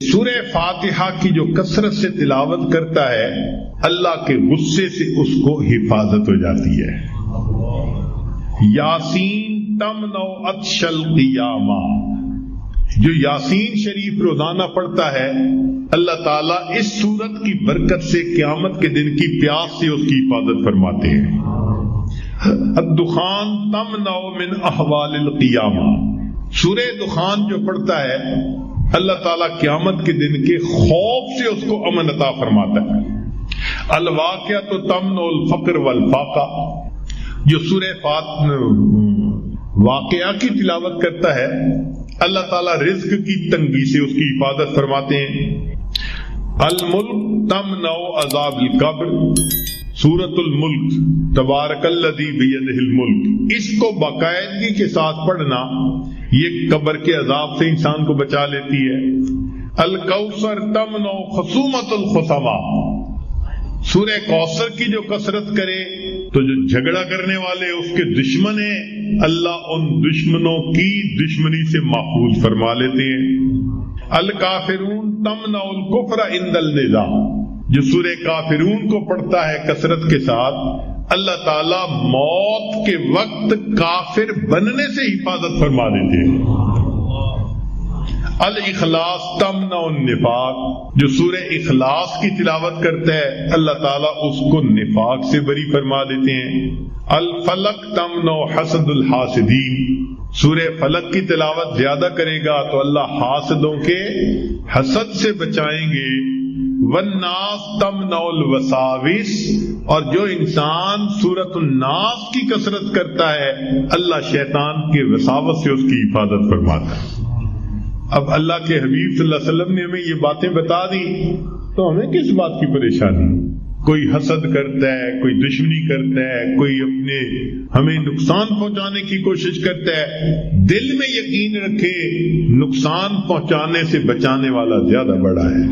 سورہ فاتحہ کی جو کثرت سے تلاوت کرتا ہے اللہ کے غصے سے اس کو حفاظت ہو جاتی ہے۔ یاسین تمنع عطش القیامہ، جو یاسین شریف روزانہ پڑھتا ہے اللہ تعالیٰ اس سورت کی برکت سے قیامت کے دن کی پیاس سے اس کی حفاظت فرماتے ہیں۔ الدخان تمنع من احوال القیامہ، سورہ دخان جو پڑھتا ہے اللہ تعالیٰ قیامت کے دن کے خوف سے اس کو امن عطا فرماتا ہے۔ الواقعۃ تمنع الفقر والفاقہ، جو سورہ واقعہ کی تلاوت کرتا ہے اللہ تعالیٰ رزق کی تنگی سے اس کی حفاظت فرماتے ہیں۔ الملک تمنع عذاب القبر، سورۃ الملک تبارک الذی بیدہ الملک، اس کو باقاعدگی کے ساتھ پڑھنا یہ قبر کے عذاب سے انسان کو بچا لیتی ہے۔ الکوثر تمنع خصومۃ الخصما، سورہ کوثر کی جو کثرت کرے تو جو جھگڑا کرنے والے اس کے دشمن ہیں اللہ ان دشمنوں کی دشمنی سے محفوظ فرما لیتے ہیں۔ الکافرون تمنع الکفر عند النزاع، جو سورہ کافرون کو پڑھتا ہے کثرت کے ساتھ اللہ تعالیٰ موت کے وقت کافر بننے سے حفاظت فرما دیتے ہیں۔ الاخلاص تمنع النفاق، جو سورہ اخلاص کی تلاوت کرتا ہے اللہ تعالیٰ اس کو نفاق سے بری فرما دیتے ہیں۔ الفلق تمنع حسد الحاسدین، سورہ فلق کی تلاوت زیادہ کرے گا تو اللہ حاسدوں کے حسد سے بچائیں گے۔ والناس تمنع الوساوس، اور جو انسان سورۃ الناس کی کثرت کرتا ہے اللہ شیطان کے وساوس سے اس کی حفاظت فرماتا ہے۔ اب اللہ کے حبیب صلی اللہ علیہ وسلم نے ہمیں یہ باتیں بتا دی تو ہمیں کس بات کی پریشانی؟ کوئی حسد کرتا ہے، کوئی دشمنی کرتا ہے، کوئی اپنے ہمیں نقصان پہنچانے کی کوشش کرتا ہے، دل میں یقین رکھے نقصان پہنچانے سے بچانے والا زیادہ بڑا ہے۔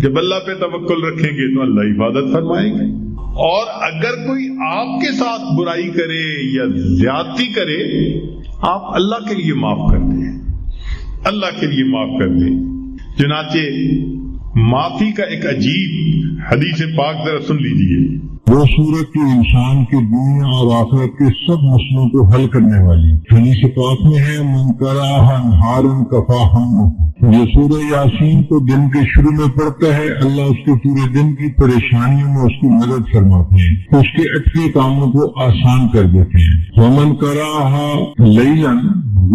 جب اللہ پہ توکل رکھیں گے تو اللہ حفاظت فرمائیں گے، اور اگر کوئی آپ کے ساتھ برائی کرے یا زیادتی کرے آپ اللہ کے لیے معاف کر دیں، اللہ کے لیے معاف کر دیں۔ چنانچہ معافی کا ایک عجیب حدیث پاک ذرا سن لیجیے۔ وہ صورت جو انسان کے دنیا اور آخرت کے سب مسئلوں کو حل کرنے والی حدیث پاک میں ہے، من قرأها نہارا کفاہ ہمہ، جو سورہ یاسین کو دن کے شروع میں پڑھتا ہے اللہ اس کے پورے دن کی پریشانیوں میں اس کی مدد فرماتے ہیں، اس کے اٹکے کاموں کو آسان کر دیتے ہیں۔ ومن قرأها لیلا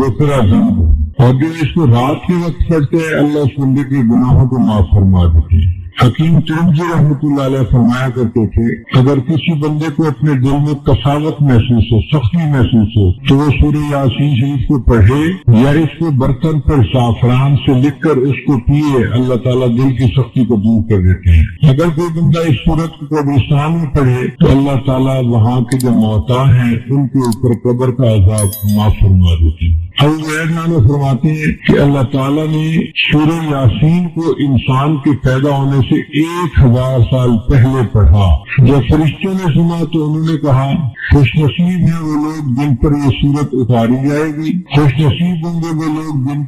غفر ذنبہ، اور جو اس کو رات کے وقت پڑھتے ہیں اللہ اس بندے کے گناہوں کو معاف فرما دیتے ہیں۔ حکیم ترمذی رحمۃ اللہ علیہ فرمایا کرتے تھے اگر کسی بندے کو اپنے دل میں کساوت محسوس ہو، سختی محسوس ہو تو وہ سورہ یاسین شریف کو پڑھے یا اس کو برتن پر زعفران سے لکھ کر اس کو پیے، اللہ تعالیٰ دل کی سختی کو دور کر دیتے ہیں۔ اگر کوئی بندہ اس سورت کو قبرستان میں پڑھے تو اللہ تعالیٰ وہاں کے جو موتا ہیں ان کے اوپر قبر کا عذاب معاف فرما دیتے ہیں۔ فرماتے ہیں کہ اللہ تعالیٰ نے سورہ یاسین کو انسان کے پیدا ہونے سے 1000 سال پہلے پڑھا۔ جب فرشتوں نے سنا تو انہوں نے کہا خوش نصیب ہیں وہ لوگ جن پر یہ سورت اتاری جائے گی، خوش نصیب ہوں گے وہ لوگ جن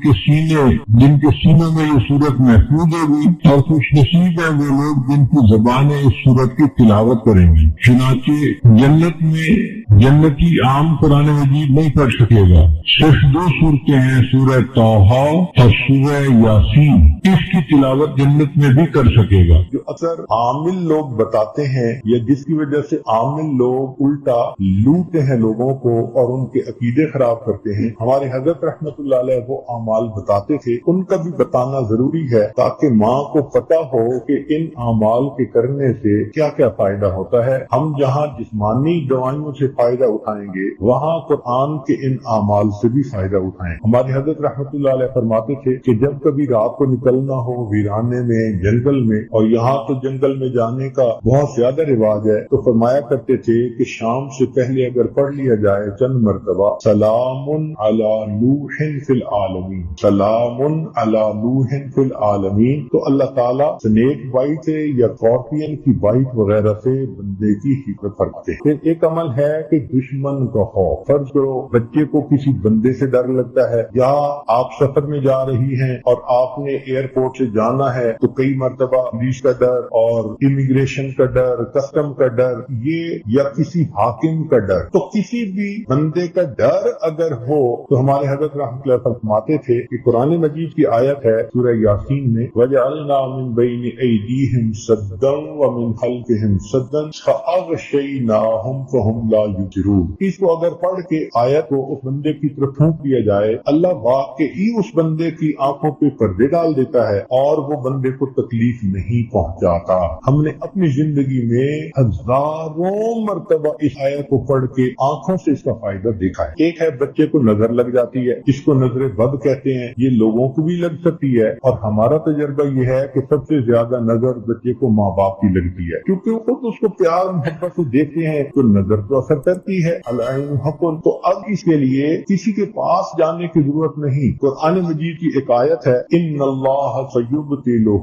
کے سینوں میں یہ سورت محفوظ ہوگی، اور خوش نصیب ہیں وہ لوگ جن کی زبانیں اس سورت کی تلاوت کریں گی۔ چنانچہ جنت میں جنتی عام قرآن مجید نہیں پڑھ سکے گا، صرف 2 صورتیں ہیں، سورہ طٰہٰ اور سورہ یاسین، اس کی تلاوت جنت میں بھی کر سکے گا۔ جو اکثر عامل لوگ بتاتے ہیں یا جس کی وجہ سے عامل لوگ الٹا لوٹتے ہیں لوگوں کو اور ان کے عقیدے خراب کرتے ہیں، ہمارے حضرت رحمت اللہ علیہ وہ اعمال بتاتے تھے، ان کا بھی بتانا ضروری ہے تاکہ ماں کو پتہ ہو کہ ان اعمال کے کرنے سے کیا کیا فائدہ ہوتا ہے۔ ہم جہاں جسمانی دوائیوں سے فائدہ اٹھائیں گے وہاں قرآن کے ان اعمال سے بھی فائدہ اٹھائیں۔ ہمارے حضرت رحمت اللہ علیہ فرماتے تھے کہ جب کبھی رات کو نکلنا ہو ویرانے میں، جنگل میں، اور یہاں تو جنگل میں جانے کا بہت زیادہ رواج ہے، تو فرمایا کرتے تھے کہ شام سے پہلے اگر پڑھ لیا جائے چند مرتبہ سلام علی نوح فی العالمین، سلام علی نوح فی العالمین، تو اللہ تعالیٰ سنیک بائٹ سے یا اسکارپین کی بائٹ وغیرہ سے بندے کی حفاظت فرماتے ہیں۔ پھر ایک عمل ہے کہ دشمن کا خوف. فرض کرو بچے کو کسی بندے سے ڈر لگتا ہے، یا آپ سفر میں جا رہی ہیں اور آپ نے ایئرپورٹ سے جانا ہے تو کئی مرتبہ پولیس کا ڈر اور امیگریشن کا ڈر، کسٹم کا ڈر، یہ یا کسی حاکم کا ڈر. تو کسی بھی بندے کا ڈر اگر ہو تو ہمارے حضرت رحمۃ اللہ فرماتے تھے کہ قرآن مجید کی آیت ہے سورہ یاسین میں وَجَعَلْنَا مِن بَيْنِ أَيْدِيهِمْ سَدًّا وَمِنْ خَلْفِهِمْ سَدًّا فَأَغْشَيْنَاهُمْ فَهُمْ لَا يُبْصِرُونَ. اس کو اگر پڑھ کے آیت کو اس بندے کی طرف پھونک دیا جائے، اللہ واقعی اس بندے کی آنکھوں پہ پردے ڈال دیتا ہے اور وہ بندے کو تکلیف نہیں پہنچاتا. ہم نے اپنی زندگی میں ہزاروں مرتبہ اس آیت کو پڑھ کے آنکھوں سے اس کا فائدہ دیکھا ہے. ایک ہے بچے کو نظر لگ جاتی ہے، اس کو نظر بد کہتے ہیں، یہ لوگوں کو بھی لگ سکتی ہے، اور ہمارا تجربہ یہ ہے کہ سب سے زیادہ نظر بچے کو ماں باپ کی لگتی ہے، کیونکہ وہ خود اس کو پیار محبت سے دیکھتے ہیں تو نظر تو اثر کرتی ہے. العین حق. تو اب اس کے لیے کسی کے پاس جانے کی ضرورت نہیں. قرآن مجید کی ایک آیت ہے ان اللہ سیبطلہ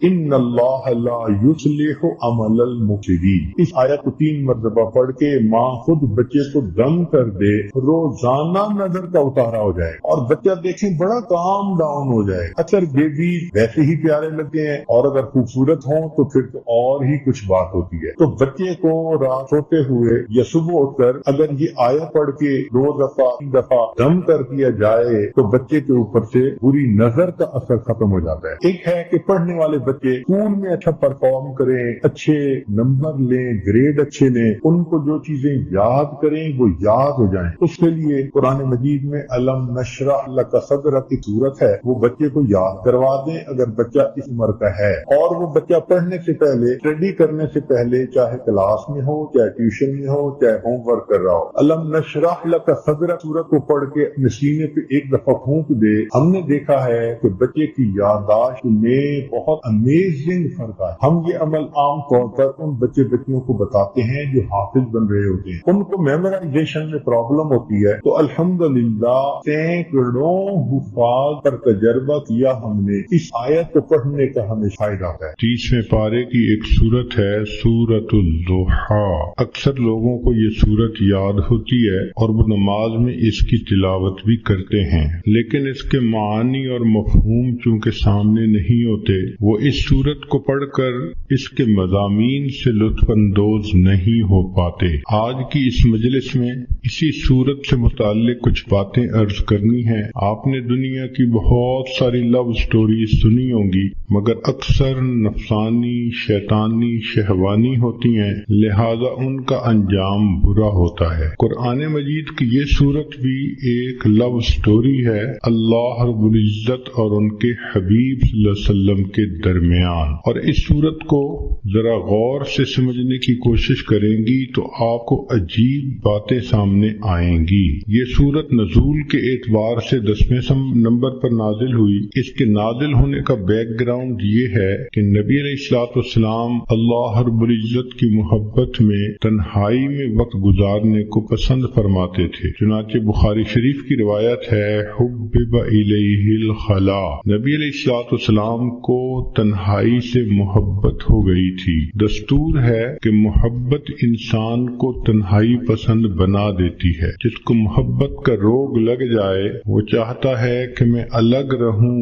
ان اللہ لا یصلح عمل المفسدین. اس آیت کو 3 مرتبہ پڑھ کے ماں خود بچے کو دم کر دے، روزانہ نظر کا اتارا ہو جائے اور بچہ دیکھیں بڑا کام ڈاؤن ہو جائے. اکثر بیبی ویسے ہی پیارے لگتے ہیں اور اگر خوبصورت ہوں تو پھر تو اور ہی کچھ بات ہوتی ہے. تو بچے کو رات سوتے ہوئے یا صبح اٹھ کر اگر یہ آیت پڑھ کے 2 دفعہ 3 دفعہ دم کر دیا جائے تو بچے کے اوپر سے بری نظر کا اثر ختم ہو جاتا ہے. ایک ہے کہ پڑھنے والے بچے اسکول میں اچھا پرفارم کریں، اچھے نمبر لیں، گریڈ اچھے لیں، ان کو جو چیزیں یاد کریں وہ یاد ہو جائیں. اس کے لیے قرآن مجید میں الم نشرح لک صدرک کی صورت ہے، وہ بچے کو یاد کروا دیں اگر بچہ اس عمر کا ہے. اور وہ بچہ پڑھنے سے پہلے، اسٹڈی کرنے سے پہلے، چاہے کلاس میں ہو، چاہے ٹیوشن میں ہو، چاہے ہوم ورک کر رہا ہو، الم نشرح لک صدرک سورت کو پڑھ کے اپنے سینے پہ ایک دفعہ پھونک دے. ہم نے دیکھا ہے کہ بچے کی یادداشت میں بہت امیزنگ فرق ہے. ہم یہ عمل عام طور پر ان بچیوں کو بتاتے ہیں جو حافظ بن رہے ہوتے ہیں، ان کو میمورائزیشن میں پرابلم ہوتی ہے. تو الحمدللہ سینکڑوں حفاظ پر تجربہ کیا ہم نے. اس آیت کو پڑھنے کا ہمیں فائدہ ہے. 30ویں پارے کی ایک سورت ہے سورۃ الضحیٰ. اکثر لوگوں کو یہ سورت یاد ہوتی ہے اور وہ نماز میں اس کی تلاوت بھی کرتے ہیں، لیکن اس کے معانی اور مفہوم چونکہ سامنے نہیں ہوتے، وہ اس سورت کو پڑھ کر اس کے مضامین سے لطف اندوز نہیں ہو پاتے. آج کی اس مجلس میں اسی سورت سے متعلق کچھ باتیں عرض کرنی ہیں. آپ نے دنیا کی بہت ساری لو سٹوریز سنی ہوں گی، مگر اکثر نفسانی، شیطانی، شہوانی ہوتی ہیں، لہذا ان کا انجام برا ہوتا ہے. قرآن مجید کی یہ سورت بھی ایک لو سٹوری ہے اللہ رب العزت اور ان کے حبیب صلی اللہ علیہ وسلم کے درمیان. اور اس سورت کو ذرا غور سے سمجھنے کی کوشش کریں گی تو آپ کو عجیب باتیں سامنے آئیں گی. یہ سورت نزول کے اعتبار سے 10ویں نمبر پر نازل ہوئی. اس کے نازل ہونے کا بیک گراؤنڈ یہ ہے کہ نبی علیہ الصلوۃ والسلام اللہ رب العزت کی محبت میں تنہائی میں وقت گزارنے کو پسند فرماتے تھے. چنانچہ بخاری شریف کی روایت ہے حبب الیہ الخلا، نبی علیہ الصلوۃ والسلام کو تنہائی سے محبت ہو گئی تھی. دستور ہے کہ محبت انسان کو تنہائی پسند بنا دیتی ہے. جس کو محبت کا روگ لگ جائے وہ چاہتا ہے کہ میں الگ رہوں،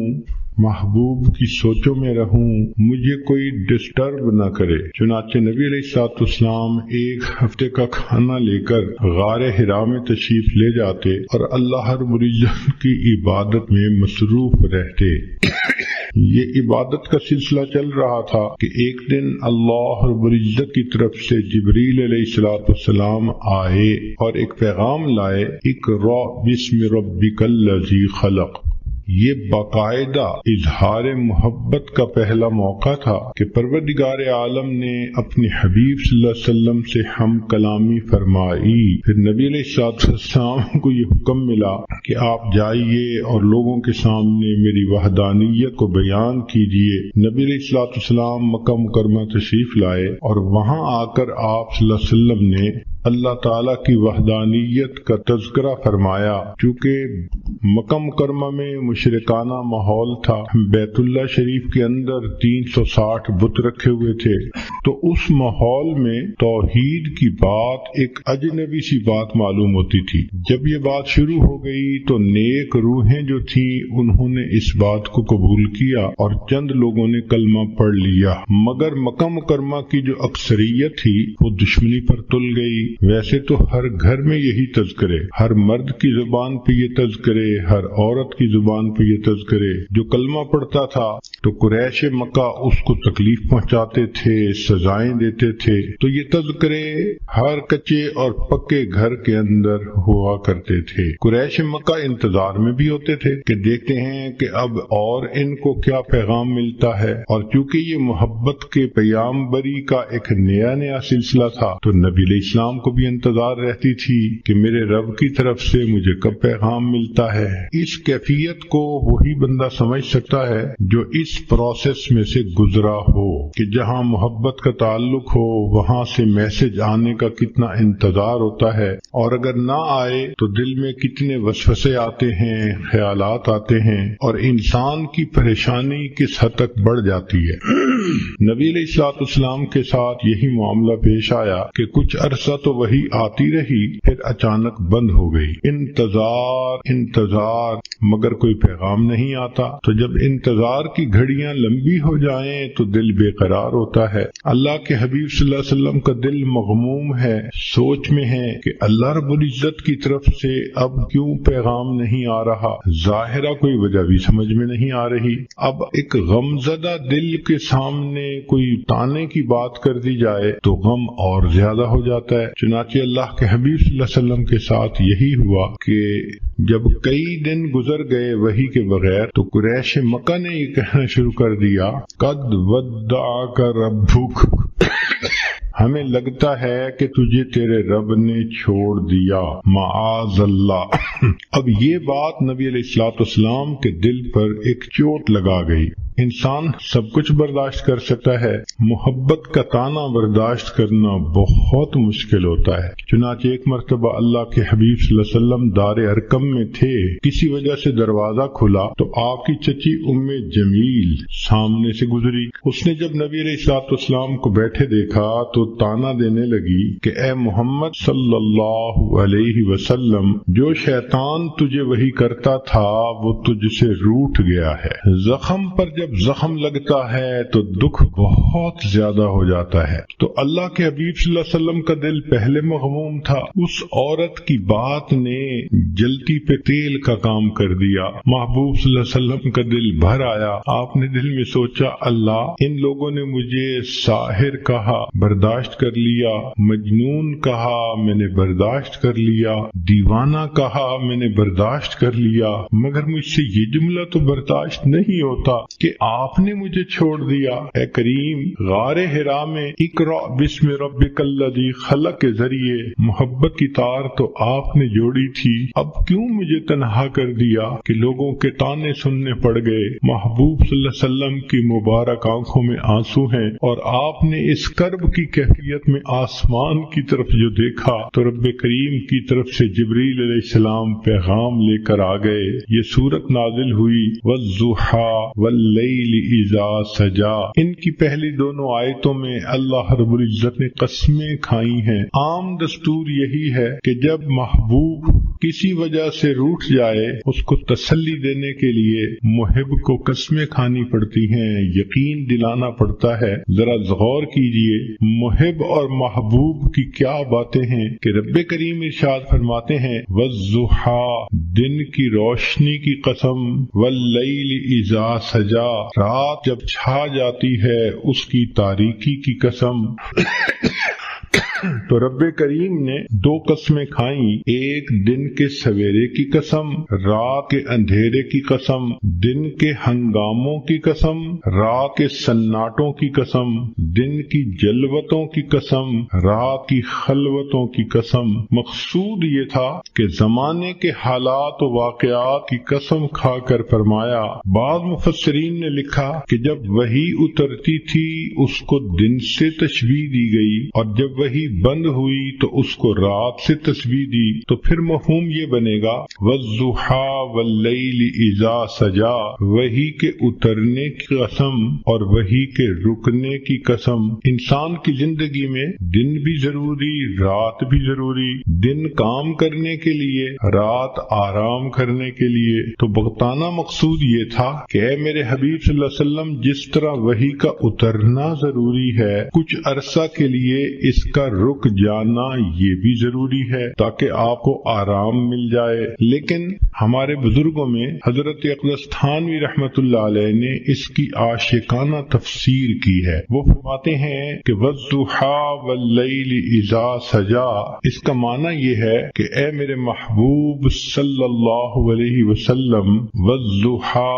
محبوب کی سوچوں میں رہوں، مجھے کوئی ڈسٹرب نہ کرے. چنانچہ نبی علیہ الصلوۃ والسلام ایک ہفتے کا کھانا لے کر غار حرا میں تشریف لے جاتے اور اللہ رب العزت کی عبادت میں مصروف رہتے. یہ عبادت کا سلسلہ چل رہا تھا کہ ایک دن اللہ رب العزت کی طرف سے جبریل علیہ الصلوۃ والسلام آئے اور ایک پیغام لائے، اقرأ بسم ربک الذی خلق. یہ باقاعدہ اظہار محبت کا پہلا موقع تھا کہ پروردگار عالم نے اپنے حبیب صلی اللہ علیہ وسلم سے ہم کلامی فرمائی. پھر نبی علیہ الصلوۃ والسلام کو یہ حکم ملا کہ آپ جائیے اور لوگوں کے سامنے میری وحدانیت کو بیان کیجیے. نبی علیہ الصلوۃ والسلام مکہ مکرمہ تشریف لائے اور وہاں آ کر آپ صلی اللہ علیہ وسلم نے اللہ تعالیٰ کی وحدانیت کا تذکرہ فرمایا. چونکہ مکہ مکرمہ میں مشرکانہ ماحول تھا، بیت اللہ شریف کے اندر 360 بت رکھے ہوئے تھے، تو اس ماحول میں توحید کی بات ایک اجنبی سی بات معلوم ہوتی تھی. جب یہ بات شروع ہو گئی تو نیک روحیں جو تھیں انہوں نے اس بات کو قبول کیا اور چند لوگوں نے کلمہ پڑھ لیا، مگر مکہ مکرمہ کی جو اکثریت تھی وہ دشمنی پر تل گئی. ویسے تو ہر گھر میں یہی تذکرے، ہر مرد کی زبان پہ یہ تذکرے، ہر عورت کی زبان پہ یہ تذکرے. جو کلمہ پڑھتا تھا تو قریش مکہ اس کو تکلیف پہنچاتے تھے، سزائیں دیتے تھے. تو یہ تذکرے ہر کچے اور پکے گھر کے اندر ہوا کرتے تھے. قریش مکہ انتظار میں بھی ہوتے تھے کہ دیکھتے ہیں کہ اب اور ان کو کیا پیغام ملتا ہے. اور چونکہ یہ محبت کے پیامبری کا ایک نیا سلسلہ تھا تو نبی علیہ السلام کو بھی انتظار رہتی تھی کہ میرے رب کی طرف سے مجھے کب پیغام ملتا ہے. اس کیفیت کو وہی بندہ سمجھ سکتا ہے جو اس پروسیس میں سے گزرا ہو کہ جہاں محبت کا تعلق ہو وہاں سے میسج آنے کا کتنا انتظار ہوتا ہے، اور اگر نہ آئے تو دل میں کتنے وسوسے آتے ہیں، خیالات آتے ہیں، اور انسان کی پریشانی کس حد تک بڑھ جاتی ہے. نبی علیہ السلام کے ساتھ یہی معاملہ پیش آیا کہ کچھ عرصہ تو وہی آتی رہی، پھر اچانک بند ہو گئی. انتظار مگر کوئی پیغام نہیں آتا. تو جب انتظار کی گھڑیاں لمبی ہو جائیں تو دل بے قرار ہوتا ہے. اللہ کے حبیب صلی اللہ علیہ وسلم کا دل مغموم ہے، سوچ میں ہے کہ اللہ رب العزت کی طرف سے اب کیوں پیغام نہیں آ رہا. ظاہرہ کوئی وجہ بھی سمجھ میں نہیں آ رہی. اب ایک غمزدہ دل کے سامنے کوئی تانے کی بات کر دی جائے تو غم اور زیادہ ہو جاتا ہے. چنانچہ اللہ کے حبیب صلی اللہ علیہ وسلم کے ساتھ یہی ہوا کہ جب کئی دن گزر گئے وحی کے بغیر تو قریش مکہ نے یہ کہنا شروع کر دیا، قد ودعک ربک، ہمیں لگتا ہے کہ تجھے تیرے رب نے چھوڑ دیا، معاذ اللہ. اب یہ بات نبی علیہ السلام کے دل پر ایک چوٹ لگا گئی. انسان سب کچھ برداشت کر سکتا ہے، محبت کا تانا برداشت کرنا بہت مشکل ہوتا ہے. چنانچہ ایک مرتبہ اللہ کے حبیب صلی اللہ علیہ وسلم دار ارقم میں تھے، کسی وجہ سے دروازہ کھلا تو آپ کی چچی ام جمیل سامنے سے گزری. اس نے جب نبی علیہ السلام کو بیٹھے دیکھا تو تانا دینے لگی کہ اے محمد صلی اللہ علیہ وسلم، جو شیطان تجھے وہی کرتا تھا وہ تجھ سے روٹھ گیا ہے. زخم پر جب زخم لگتا ہے تو دکھ بہت زیادہ ہو جاتا ہے. تو اللہ کے حبیب صلی اللہ علیہ وسلم کا دل پہلے مغموم تھا، اس عورت کی بات نے جلتی پہ تیل کا کام کر دیا. محبوب صلی اللہ علیہ وسلم کا دل بھر آیا. آپ نے دل میں سوچا، اللہ، ان لوگوں نے مجھے ساحر کہا، برداشت کر لیا، مجنون کہا، میں نے برداشت کر لیا، دیوانہ کہا، میں نے برداشت کر لیا، مگر مجھ سے یہ جملہ تو برداشت نہیں ہوتا کہ آپ نے مجھے چھوڑ دیا. اے کریم، غار حرا میں اقرأ بسم ربک الذی خلق کے ذریعے محبت کی تار تو آپ نے جوڑی تھی، اب کیوں مجھے تنہا کر دیا کہ لوگوں کے تانے سننے پڑ گئے. محبوب صلی اللہ علیہ وسلم کی مبارک آنکھوں میں آنسو ہیں، اور آپ نے اس کرب کی کیفیت میں آسمان کی طرف جو دیکھا تو رب کریم کی طرف سے جبریل علیہ السلام پیغام لے کر آ گئے. یہ سورت نازل ہوئی والضحیٰ واللیل اذا سجا. ان کی پہلی دونوں آیتوں میں اللہ رب العزت نے قسمیں کھائی ہیں. عام دستور یہی ہے کہ جب محبوب کسی وجہ سے روٹھ جائے اس کو تسلی دینے کے لیے محب کو قسمیں کھانی پڑتی ہیں، یقین دلانا پڑتا ہے. ذرا غور کیجئے محب اور محبوب کی کیا باتیں ہیں کہ رب کریم ارشاد فرماتے ہیں والضحیٰ، دن کی روشنی کی قسم، واللیل اذا سجا، رات جب چھا جاتی ہے اس کی تاریکی کی قسم. تو رب کریم نے دو قسمیں کھائیں، ایک دن کے سویرے کی قسم، رات کے اندھیرے کی قسم، دن کے ہنگاموں کی قسم، رات کے سناٹوں کی قسم، دن کی جلوتوں کی قسم، رات کی خلوتوں کی قسم. مقصود یہ تھا کہ زمانے کے حالات و واقعات کی قسم کھا کر فرمایا. بعض مفسرین نے لکھا کہ جب وحی اترتی تھی اس کو دن سے تشبیہ دی گئی، اور جب وحی بند بلند ہوئی تو اس کو رات سے تسبیح دی تو پھر مفہوم یہ بنے گا والضحا واللیل اذا سجا، وحی کے اترنے کی قسم اور وحی کے رکنے کی قسم۔ انسان کی زندگی میں دن بھی ضروری، رات بھی ضروری، دن کام کرنے کے لیے، رات آرام کرنے کے لیے۔ تو بغتانہ مقصود یہ تھا کہ اے میرے حبیب صلی اللہ علیہ وسلم، جس طرح وحی کا اترنا ضروری ہے، کچھ عرصہ کے لیے اس کا رک جانا یہ بھی ضروری ہے تاکہ آپ کو آرام مل جائے۔ لیکن ہمارے بزرگوں میں حضرت اقدس تھانوی رحمت اللہ علیہ نے اس کی عاشقانہ تفسیر کی ہے۔ وہ فرماتے ہیں کہ والضحا واللیل اذا سجا، اس کا معنی یہ ہے کہ اے میرے محبوب صلی اللہ علیہ وسلم، والضحا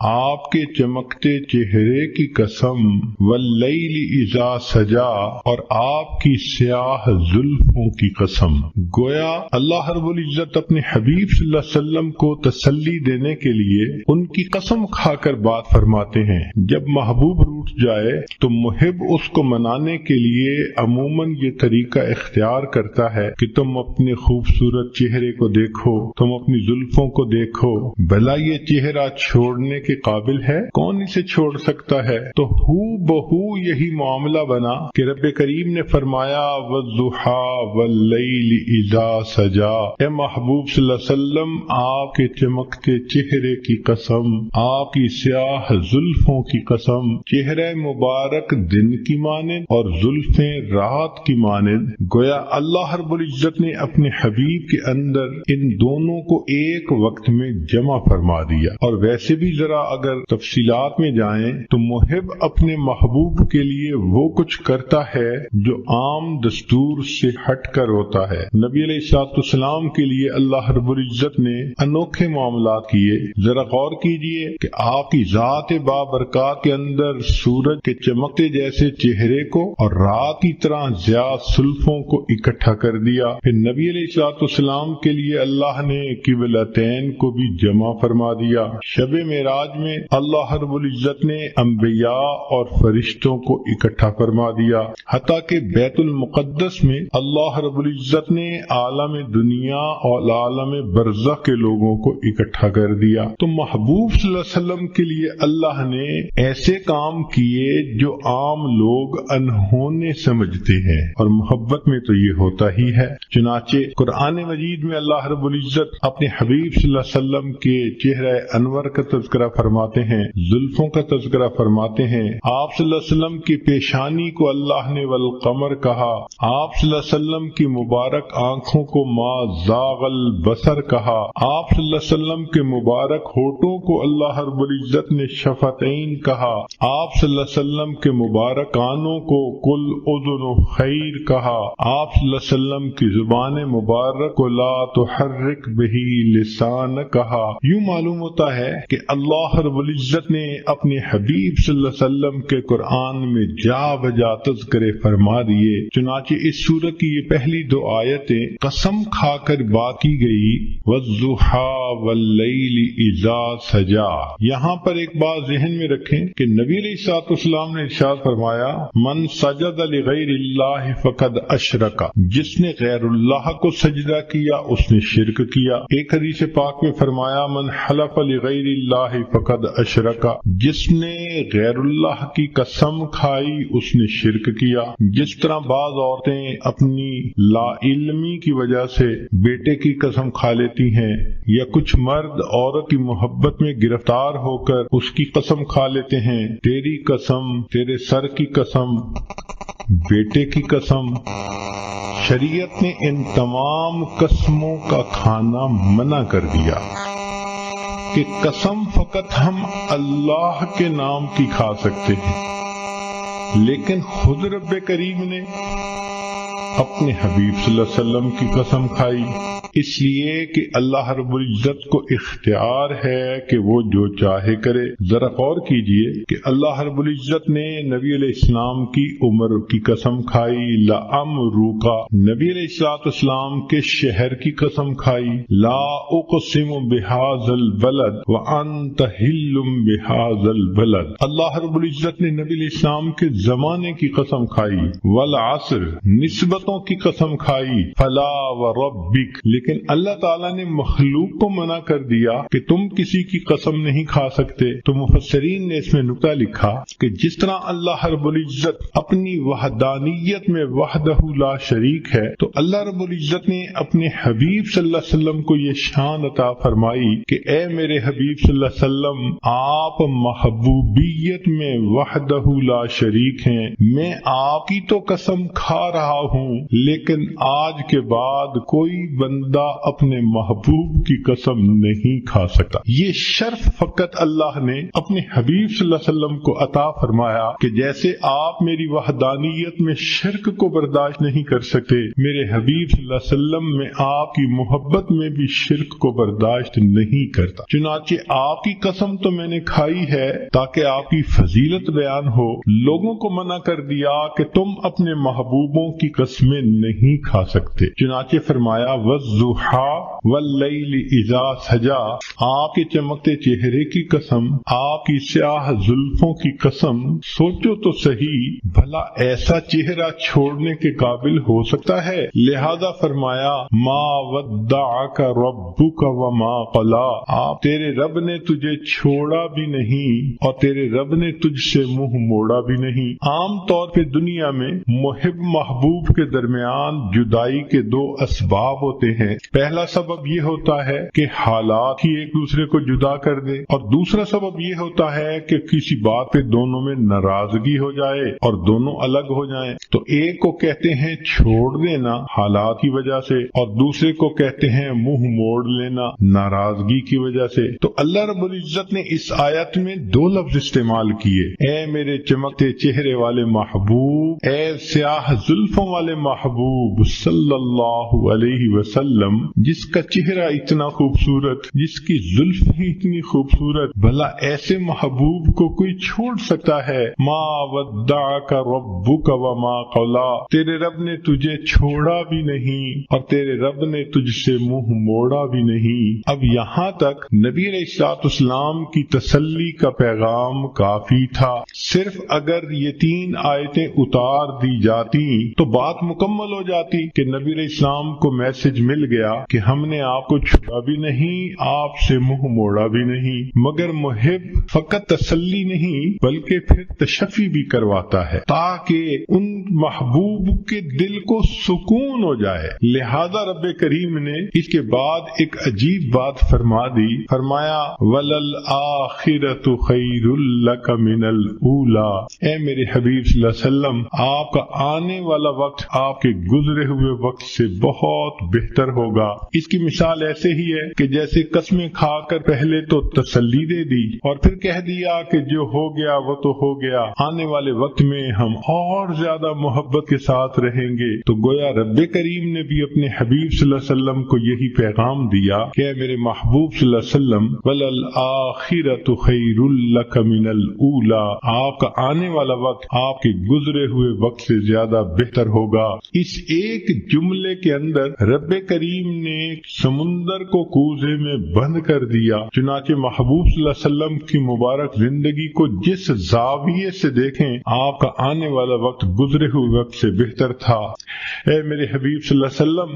آپ کے چمکتے چہرے کی قسم، واللیل اذا سجا اور آپ کی سیاہ زلفوں کی قسم۔ گویا اللہ رب العزت اپنے حبیب صلی اللہ علیہ وسلم کو تسلی دینے کے لیے ان کی قسم کھا کر بات فرماتے ہیں۔ جب محبوب روٹھ جائے تو محب اس کو منانے کے لیے عموماً یہ طریقہ اختیار کرتا ہے کہ تم اپنے خوبصورت چہرے کو دیکھو، تم اپنی زلفوں کو دیکھو، بھلا یہ چہرہ چھوڑنے کے قابل ہے؟ کون اسے چھوڑ سکتا ہے؟ تو ہو بہو یہی معاملہ بنا کہ رب کریم نے فرمایا والضحا واللیل اذا سجا، اے محبوب صلی اللہ علیہ وسلم، آپ کے چمکتے چہرے کی قسم، آپ کی سیاہ زلفوں کی قسم۔ چہرہ مبارک دن کی مانند اور زلفیں رات کی مانند۔ گویا اللہ رب العزت نے اپنے حبیب کے اندر ان دونوں کو ایک وقت میں جمع فرما دیا۔ اور ویسے بھی ذرا اگر تفصیلات میں جائیں تو محب اپنے محبوب کے لیے وہ کچھ کرتا ہے جو عام دستور سے ہٹ کر ہوتا ہے۔ نبی علیہ الصلوۃ والسلام کے لیے اللہ رب العزت نے انوکھے معاملات کیے۔ ذرا غور کیجئے کہ آپ کی ذات بابرکات کے اندر سورج کے چمکتے جیسے چہرے کو اور رات کی طرح زیاد زلفوں کو اکٹھا کر دیا۔ پھر نبی علیہ الصلوۃ والسلام کے لیے اللہ نے قبلتین کو بھی جمع فرما دیا۔ شب معراج میں اللہ رب العزت نے انبیاء اور فرشتوں کو اکٹھا فرما دیا، حتیٰ کہ بیت المقدس میں اللہ رب العزت نے عالم دنیا اور عالم برزخ کے لوگوں کو اکٹھا کر دیا۔ تو محبوب صلی اللہ علیہ وسلم کے لیے اللہ نے ایسے کام کیے جو عام لوگ انہونے سمجھتے ہیں، اور محبت میں تو یہ ہوتا ہی ہے۔ چنانچہ قرآن مجید میں اللہ رب العزت اپنے حبیب صلی اللہ علیہ وسلم کے چہرہ انور کا تذکرہ فرماتے ہیں، زلفوں کا تذکرہ فرماتے ہیں۔ آپ صلی اللہ علیہ وسلم کی پیشانی کو اللہ نے والقمر کہا، آپ صلی اللہ علیہ وسلم کی مبارک آنکھوں کو ما زاغ البصر کہا، آپ صلی اللہ علیہ وسلم کے مبارک ہونٹوں کو اللہ رب العزت نے شفتین کہا، آپ صلی اللہ علیہ وسلم کے مبارک کانوں کو کل اذن خیر کہا، آپ صلی اللہ علیہ وسلم کی زبان مبارک کو لا تحرک بہی لسان کہا۔ یوں معلوم ہوتا ہے کہ اللہ رب العزت نے اپنے حبیب صلی اللہ علیہ وسلم کے قرآن میں جا بجا تذکرے فرما دیے۔ چنانچہ اس سورت کی یہ پہلی دو آیتیں قسم کھا کر بات کی گئی، والضحا واللیل اذا سجا۔ یہاں پر ایک بات ذہن میں رکھیں کہ نبی علیہ الصلوۃ والسلام نے ارشاد فرمایا، من سجد لغیر اللہ فقد اشرک، جس نے غیر اللہ کو سجدہ کیا اس نے شرک کیا۔ ایک حدیث پاک میں فرمایا، من حلف لغیر اللہ فقد اشرک، جس نے غیر اللہ کی قسم کھائی اس نے شرک کیا۔ جس طرح بعض عورتیں اپنی لا علمی کی وجہ سے بیٹے کی قسم کھا لیتی ہیں، یا کچھ مرد عورت کی محبت میں گرفتار ہو کر اس کی قسم کھا لیتے ہیں، تیری قسم، تیرے سر کی قسم، بیٹے کی قسم۔ شریعت نے ان تمام قسموں کا کھانا منع کر دیا کہ قسم فقط ہم اللہ کے نام کی کھا سکتے ہیں، لیکن خود رب کریم نے اپنے حبیب صلی اللہ علیہ وسلم کی قسم کھائی، اس لیے کہ اللہ رب العزت کو اختیار ہے کہ وہ جو چاہے کرے۔ ذرا غور کیجئے کہ اللہ رب العزت نے نبی علیہ السلام کی عمر کی قسم کھائی، لعمرک، نبی علیہ الصلوۃ والسلام کے شہر کی قسم کھائی، لا اقسم بہذا البلد وانت حل بہذا البلد، اللہ رب العزت نے نبی علیہ السلام کے زمانے کی قسم کھائی، والعصر، نسبت صورتوں کی قسم کھائی فلا وربک، لیکن اللہ تعالیٰ نے مخلوق کو منع کر دیا کہ تم کسی کی قسم نہیں کھا سکتے۔ تو مفسرین نے اس میں نکتہ لکھا کہ جس طرح اللہ رب العزت اپنی وحدانیت میں وحدہ لا شریک ہے، تو اللہ رب العزت نے اپنے حبیب صلی اللہ علیہ وسلم کو یہ شان عطا فرمائی کہ اے میرے حبیب صلی اللہ علیہ وسلم، آپ محبوبیت میں وحدہ لا شریک ہیں۔ میں آپ کی تو قسم کھا رہا ہوں، لیکن آج کے بعد کوئی بندہ اپنے محبوب کی قسم نہیں کھا سکتا۔ یہ شرف فقط اللہ نے اپنے حبیب صلی اللہ علیہ وسلم کو عطا فرمایا کہ جیسے آپ میری وحدانیت میں شرک کو برداشت نہیں کر سکتے، میرے حبیب صلی اللہ علیہ وسلم میں آپ کی محبت میں بھی شرک کو برداشت نہیں کرتا۔ چنانچہ آپ کی قسم تو میں نے کھائی ہے تاکہ آپ کی فضیلت بیان ہو، لوگوں کو منع کر دیا کہ تم اپنے محبوبوں کی قسمیں نہیں کھا سکتے۔ چنانچہ فرمایا وَالضُّحَىٰ وَاللَّيْلِ إِذَا سَجَىٰ، آپ کے چمکتے چہرے کی قسم، آپ کی سیاہ زلفوں کی قسم۔ سوچو تو صحیح، بھلا ایسا چہرہ چھوڑنے کے قابل ہو سکتا ہے؟ لہذا فرمایا ما ودعک ربک وما قلی، آپ تیرے رب نے تجھے چھوڑا بھی نہیں اور تیرے رب نے تجھ سے منہ موڑا بھی نہیں۔ عام طور پہ دنیا میں محب محبوب کے درمیان جدائی کے دو اسباب ہوتے ہیں۔ پہلا سبب یہ ہوتا ہے کہ حالات ہی ایک دوسرے کو جدا کر دے، اور دوسرا سبب یہ ہوتا ہے کہ کسی بات پہ دونوں میں ناراضگی ہو جائے اور دونوں الگ ہو جائیں۔ تو ایک کو کہتے ہیں چھوڑ دینا حالات کی وجہ سے، اور دوسرے کو کہتے ہیں منہ موڑ لینا ناراضگی کی وجہ سے۔ تو اللہ رب العزت نے اس آیت میں دو لفظ استعمال کیے، اے میرے چمکتے چہرے والے محبوب، اے سیاہ زلفوں والے محبوب صلی اللہ علیہ وسلم، جس کا چہرہ اتنا خوبصورت، جس کی زلف ہی اتنی خوبصورت، بھلا ایسے محبوب کو کوئی چھوڑ سکتا ہے؟ ما ودعک ربک وما قلی، تیرے رب نے تجھے چھوڑا بھی نہیں اور تیرے رب نے تجھ سے منہ موڑا بھی نہیں۔ اب یہاں تک نبی علیہ الصلوۃ والسلام کی تسلی کا پیغام کافی تھا۔ صرف اگر یہ 3 آیتیں اتار دی جاتی تو بات مکمل ہو جاتی کہ نبی علیہ السلام کو میسج مل گیا کہ ہم نے آپ کو چھوڑا بھی نہیں، آپ سے منہ موڑا بھی نہیں۔ مگر محب فقط تسلی نہیں بلکہ پھر تشفی بھی کرواتا ہے تاکہ ان محبوب کے دل کو سکون ہو جائے۔ لہذا رب کریم نے اس کے بعد ایک عجیب بات فرما دی، فرمایا وَلَلْآخِرَةُ خَيْرٌ لَكَ مِنَ الْأُولَىٰ، اے میرے حبیب صلی اللہ علیہ وسلم، آپ کا آنے والا وقت آپ کے گزرے ہوئے وقت سے بہت بہتر ہوگا۔ اس کی مثال ایسے ہی ہے کہ جیسے قسمیں کھا کر پہلے تو تسلی دے دی اور پھر کہہ دیا کہ جو ہو گیا وہ تو ہو گیا، آنے والے وقت میں ہم اور زیادہ محبت کے ساتھ رہیں گے۔ تو گویا رب کریم نے بھی اپنے حبیب صلی اللہ علیہ وسلم کو یہی پیغام دیا کہ اے میرے محبوب صلی اللہ علیہ وسلم وَلَلْآخِرَةُ خَيْرٌ لَكَ مِنَ الْأُولَىٰ، آپ کا آنے والا وقت آپ کے گزرے ہوئے وقت سے زیادہ بہتر ہوگا۔ اس ایک جملے کے اندر رب کریم نے سمندر کو کوزے میں بند کر دیا۔ چنانچہ محبوب صلی اللہ علیہ وسلم کی مبارک زندگی کو جس زاویے سے دیکھیں، آپ کا آنے والا وقت گزرے ہوئے وقت سے بہتر تھا۔ اے میرے حبیب صلی اللہ علیہ وسلم،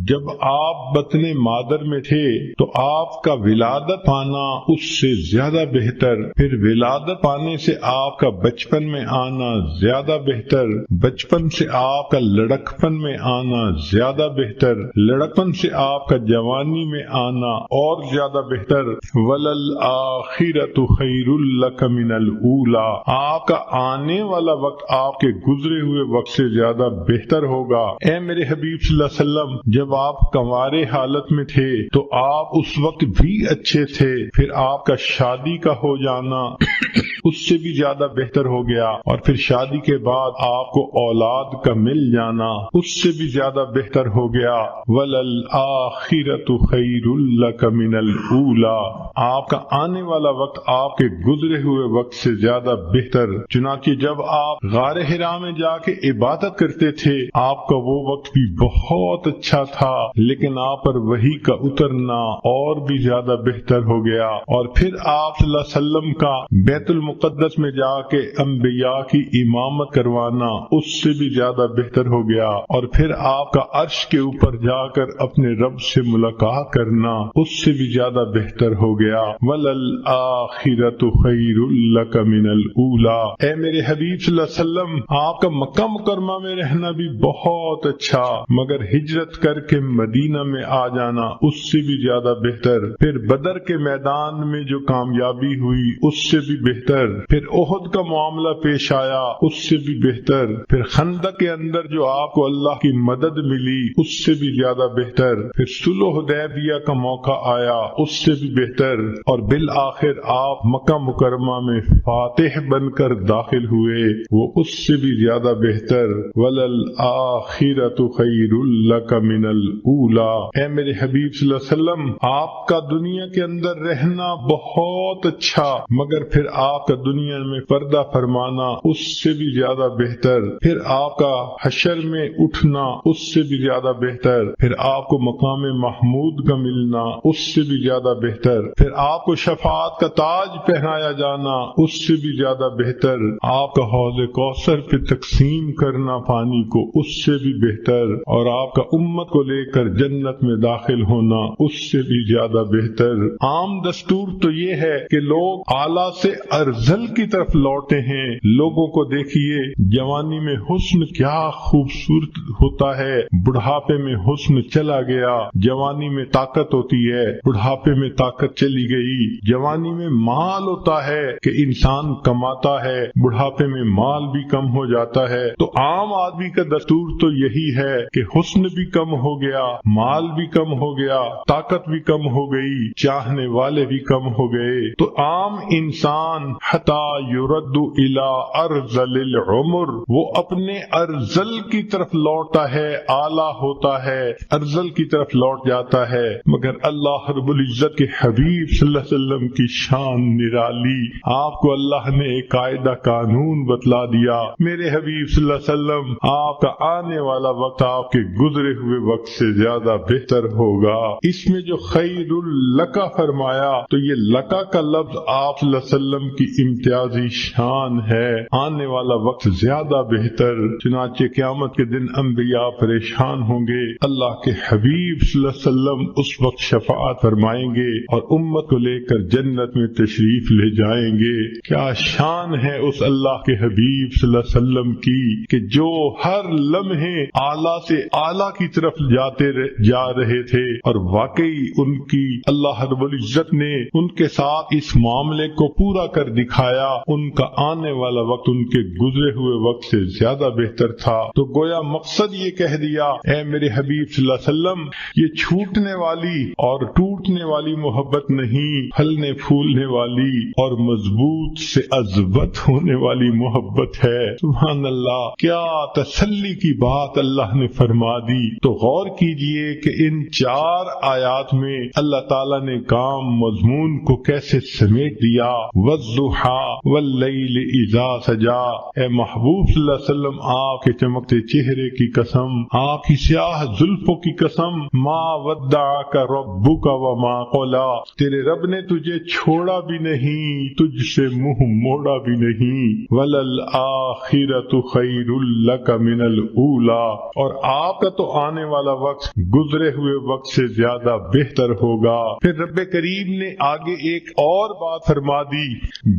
جب آپ بطن مادر میں تھے تو آپ کا ولادت پانا اس سے زیادہ بہتر، پھر ولادت پانے سے آپ کا بچپن میں آنا زیادہ بہتر، بچپن سے آپ کا لڑکپن میں آنا زیادہ بہتر، لڑکپن سے آپ کا جوانی میں آنا اور زیادہ بہتر۔ وَلَلْآخِرَةُ خَيْرٌ لَكَ مِنَ الْأُولَىٰ، آپ کا آنے والا وقت آپ کے گزرے ہوئے وقت سے زیادہ بہتر ہوگا۔ اے میرے حبیب صلی اللہ علیہ وسلم، جب آپ کنوارے حالت میں تھے تو آپ اس وقت بھی اچھے تھے، پھر آپ کا شادی کا ہو جانا اس سے بھی زیادہ بہتر ہو گیا، اور پھر شادی کے بعد آپ کو اولاد کا مل جانا اس سے بھی زیادہ بہتر ہو گیا۔ وَلَلْآخِرَةُ خَيْرٌ لَكَ مِنَ الْأُولَىٰ، آپ کا آنے والا وقت آپ کے گزرے ہوئے وقت سے زیادہ بہتر۔ چنانچہ جب آپ غار حرا میں جا کے عبادت کرتے تھے، آپ کا وہ وقت بھی بہت اچھا تھا، لیکن آپ پر وحی کا اترنا اور بھی زیادہ بہتر ہو گیا، اور پھر آپ صلی اللہ علیہ وسلم کا بیت المقدس میں جا کے انبیاء کی امامت کروانا اس سے بھی زیادہ بہتر ہو گیا، اور پھر آپ کا عرش کے اوپر جا کر اپنے رب سے ملاقات کرنا اس سے بھی زیادہ بہتر ہو گیا۔ وَلَلْآخِرَةُ خَيْرٌ لَكَ مِنَ الْأُولَى، اے میرے حبیب صلی اللہ علیہ وسلم، آپ کا مکہ مکرمہ میں رہنا بھی بہت اچھا، مگر ہجرت کر کے مدینہ میں آ جانا اس سے بھی زیادہ بہتر، پھر بدر کے میدان میں جو کامیابی ہوئی اس سے بھی بہتر، پھر احد کا معاملہ پیش آیا اس سے بھی بہتر، پھر خندق کے اندر جو آپ کو اللہ کی مدد ملی اس سے بھی زیادہ بہتر، پھر صلح حدیبیہ کا موقع آیا اس سے بھی بہتر، اور بالآخر آپ مکہ مکرمہ میں فاتح بن کر داخل ہوئے، وہ اس سے بھی زیادہ بہتر۔ وَلَلْآخِرَةُ خَيْرٌ لَكَ مِنَ الْأُولَى، اے میرے حبیب صلی اللہ علیہ وسلم، آپ کا دنیا کے اندر رہنا بہت اچھا، مگر پھر آپ کا دنیا میں پردہ فرمانا اس سے بھی زیادہ بہتر، پھر آپ کا حشر میں اٹھنا اس سے بھی زیادہ بہتر، پھر آپ کو مقام محمود کا ملنا اس سے بھی زیادہ بہتر، پھر آپ کو شفاعت کا تاج پہنایا جانا اس سے بھی زیادہ بہتر، آپ کا حوض کوثر پہ تقسیم کرنا پانی کو اس سے بھی بہتر، اور آپ کا امت کو لے کر جنت میں داخل ہونا اس سے بھی زیادہ بہتر۔ عام دستور تو یہ ہے کہ لوگ اعلیٰ سے ارذل کی طرف لوٹے ہیں۔ لوگوں کو دیکھیے، جوانی میں حسن کیا خوبصورت ہوتا ہے، بڑھاپے میں حسن چلا گیا، جوانی میں طاقت ہوتی ہے، بڑھاپے میں طاقت چلی گئی، جوانی میں مال ہوتا ہے کہ انسان کماتا ہے، بڑھاپے میں مال بھی کم ہو جاتا ہے۔ تو عام آدمی کا دستور تو یہی ہے کہ حسن بھی کم ہو گیا، مال بھی کم ہو گیا، طاقت بھی کم ہو گئی، چاہنے والے بھی کم ہو گئے۔ تو عام انسان حتی یرد الی ارذل العمر، وہ اپنے ارذل کی طرف لوٹتا ہے، اعلیٰ ہوتا ہے، ارذل کی طرف لوٹ جاتا ہے، مگر اللہ رب العزت کے حبیب صلی اللہ علیہ وسلم کی شان نرالی، آپ کو اللہ نے ایک قاعدہ قانون بتلا دیا۔ میرے حبیب صلی اللہ علیہ وسلم، آپ کا آنے والا وقت آپ کے گزرے ہوئے وقت سے زیادہ بہتر ہوگا۔ اس میں جو خیر لکا فرمایا تو یہ لکا کا لفظ آپ صلی اللہ علیہ وسلم کی امتیازی شان ہے، آنے والا وقت زیادہ بہتر۔ چنانچہ قیامت کے دن انبیاء پریشان ہوں گے، اللہ کے حبیب صلی اللہ علیہ وسلم اس وقت شفاعت فرمائیں گے اور امت کو لے کر جنت میں تشریف لے جائیں گے۔ کیا شان ہے اس اللہ کے حبیب صلی اللہ علیہ وسلم کی کہ جو ہر لمحے اعلیٰ سے اعلیٰ کی طرف جا رہے تھے، اور واقعی ان کی اللہ رب العزت نے ان کے ساتھ اس معاملے کو پورا کر دکھایا۔ ان کا آنے والا وقت ان کے گزرے ہوئے وقت سے زیادہ بہتر تھا۔ تو گویا مقصد یہ کہہ دیا، اے میرے حبیب صلی اللہ علیہ وسلم، یہ چھوٹنے والی اور ٹوٹنے والی محبت نہیں، پھلنے پھولنے والی اور مضبوط سے عزبت ہونے والی محبت ہے۔ سبحان اللہ، کیا تسلی کی بات اللہ نے فرما دی۔ تو غور کیجئے کہ ان 4 آیات میں اللہ تعالیٰ نے کام مضمون کو کیسے سمیٹ دیا۔ وَالضُّحَىٰ وَاللَّيْلِ إِذَا سَجَىٰ، اے محبوب صلی اللہ علیہ وسلم، آپ کے چمکتے چہرے کی قسم، آپ کی سیاہ زلفوں کی قسم، ما ودعک ربک وما قلا، تیرے رب نے تجھے چھوڑا بھی نہیں، تجھ سے منہ موڑا بھی نہیں۔ وَلَلْآخِرَةُ خَيْرٌ لَكَ مِنَ الْأُولَىٰ، اور آپ کا تو آنے والا وقت گزرے ہوئے وقت سے زیادہ بہتر ہوگا۔ پھر رب کریم نے آگے ایک اور بات فرما دی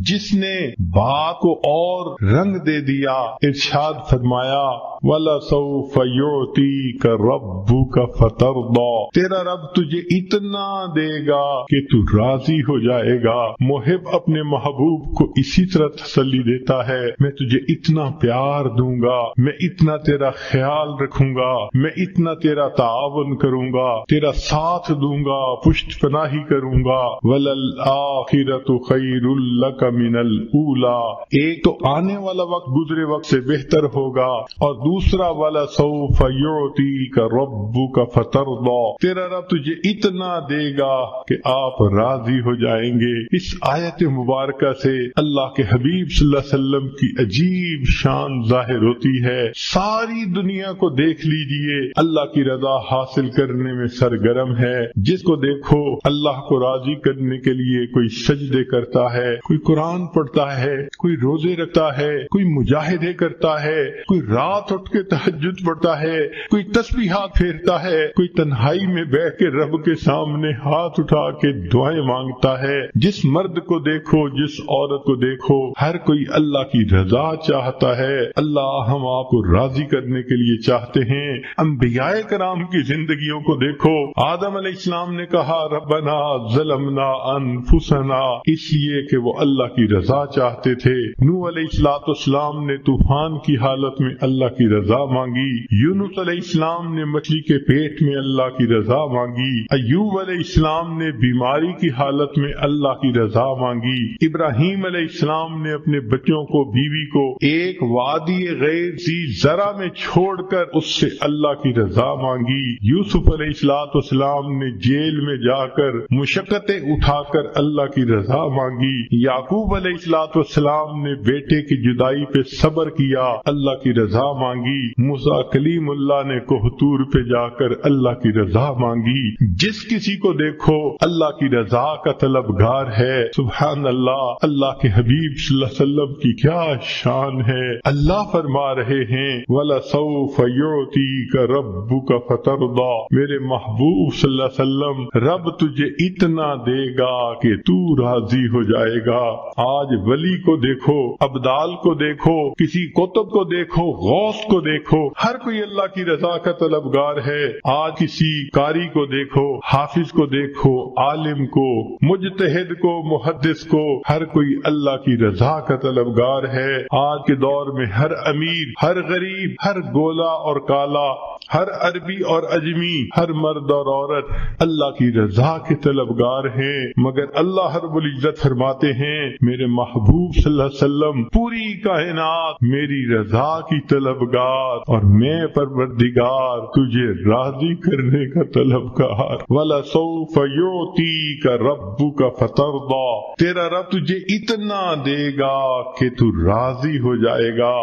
جس نے بات کو اور رنگ دے دیا۔ ارشاد فرمایا، وَلَسَوْفَ يُعْطِيكَ رَبُّكَ فَتَرْضَىٰ، تیرا رب تجھے اتنا دے گا کہ تو راضی ہو جائے گا۔ محب اپنے محبوب کو اسی طرح تسلی دیتا ہے، میں تجھے اتنا پیار دوں گا، میں اتنا تیرا خیال رکھوں گا، میں اتنا تیرا تعاون کروں گا، تیرا ساتھ دوں گا، پشت پناہی کروں گا۔ وَلَلْآخِرَةُ خَيْرٌ لَكَ مِنَ الْأُولَىٰ، ایک تو آنے والا وقت گزرے وقت سے بہتر ہوگا، اور دوسرا وَلَسَوْفَ يُعْطِيكَ رَبُّكَ فَتَرْضَىٰ، تیرا رب تجھے اتنا دے گا کہ آپ راضی ہو جائیں گے۔ اس آیت مبارکہ سے اللہ کے حبیب صلی اللہ علیہ وسلم کی عجیب شان ظاہر ہوتی ہے۔ ساری دنیا کو دیکھ لیجئے، اللہ کی رضا حاصل کرنے میں سرگرم ہے۔ جس کو دیکھو اللہ کو راضی کرنے کے لیے کوئی سجدے کرتا ہے، کوئی قرآن پڑھتا ہے، کوئی روزے رکھتا ہے، کوئی مجاہدے کرتا ہے، کوئی رات اٹھ کے تہجد پڑھتا ہے، کوئی تسبیحات پھیرتا ہے، کوئی تنہائی میں بیٹھ کے رب کے سامنے ہاتھ اٹھا کے دعائیں مانگتا ہے۔ جس مرد کو دیکھو، جس عورت کو دیکھو، ہر کوئی اللہ کی رضا چاہتا ہے۔ اللہ ہم آپ کو راضی کرنے کے لیے چاہتے ہیں۔ انبیاء کرام کی زندگیوں کو دیکھو، آدم علیہ السلام نے کہا ربنا ظلمنا انفسنا، اس لیے کہ وہ اللہ کی رضا چاہتے تھے۔ نوح علیہ السلام نے طوفان کی حالت میں اللہ کی رضا مانگی۔ یونس علیہ السلام نے مچھلی کے پیٹ میں اللہ کی رضا مانگی۔ ایوب علیہ السلام نے بیماری کی حالت میں اللہ کی رضا مانگی۔ ابراہیم علیہ السلام نے اپنے بچوں کو، بیوی کو ایک وادی غیر ذی زرع میں چھوڑ کر اس سے اللہ کی رضا مانگی۔ یوسف علیہ السلام نے جیل میں جا کر مشقتیں اٹھا کر اللہ کی رضا مانگی۔ یعقوب علیہ السلام نے بیٹے کی جدائی پہ صبر کیا، اللہ کی رضا مانگی۔ موسیٰ کلیم اللہ نے کوہتور پہ جا کر اللہ کی رضا مانگی۔ جس کسی کو دیکھو اللہ کی رضا کا طلبگار ہے۔ سبحان اللہ، اللہ کے حبیب صلی اللہ علیہ وسلم کی کیا شان ہے۔ اللہ فرما رہے ہیں وَلَسَوْفَ يُعْتِيكَ رَبُّكَ فَتَرْضَىٰ، میرے محبوب صلی اللہ علیہ وسلم رب تجھے اتنا دے گا کہ تو راضی ہو جائے گا۔ آج ولی کو دیکھو، ابدال کو دیکھو، کسی قطب کو دیکھو، غوث کو دیکھو، ہر کوئی اللہ کی رضا کا طلبگار ہے۔ آج کسی قاری کو دیکھو، حافظ کو دیکھو، عالم کو، مجتہد کو، محدث کو، ہر کوئی اللہ کی رضا کا طلبگار ہے۔ آج کے دور میں ہر امیر، ہر غریب، ہر گولا اور کالا، ہر عربی اور اجمی، ہر مرد اور عورت اللہ کی رضا کے طلبگار ہیں۔ مگر اللہ رب العزت فرماتے ہیں میرے محبوب صلی اللہ علیہ وسلم پوری کائنات میری رضا کی طلبگار، اور میں پروردگار تجھے راضی کرنے کا طلبگار۔ وَلَسَوْفَ يُعْتِيكَ رَبُّكَ فَتَرْضَىٰ، تیرا رب تجھے اتنا دے گا کہ تو راضی ہو جائے گا۔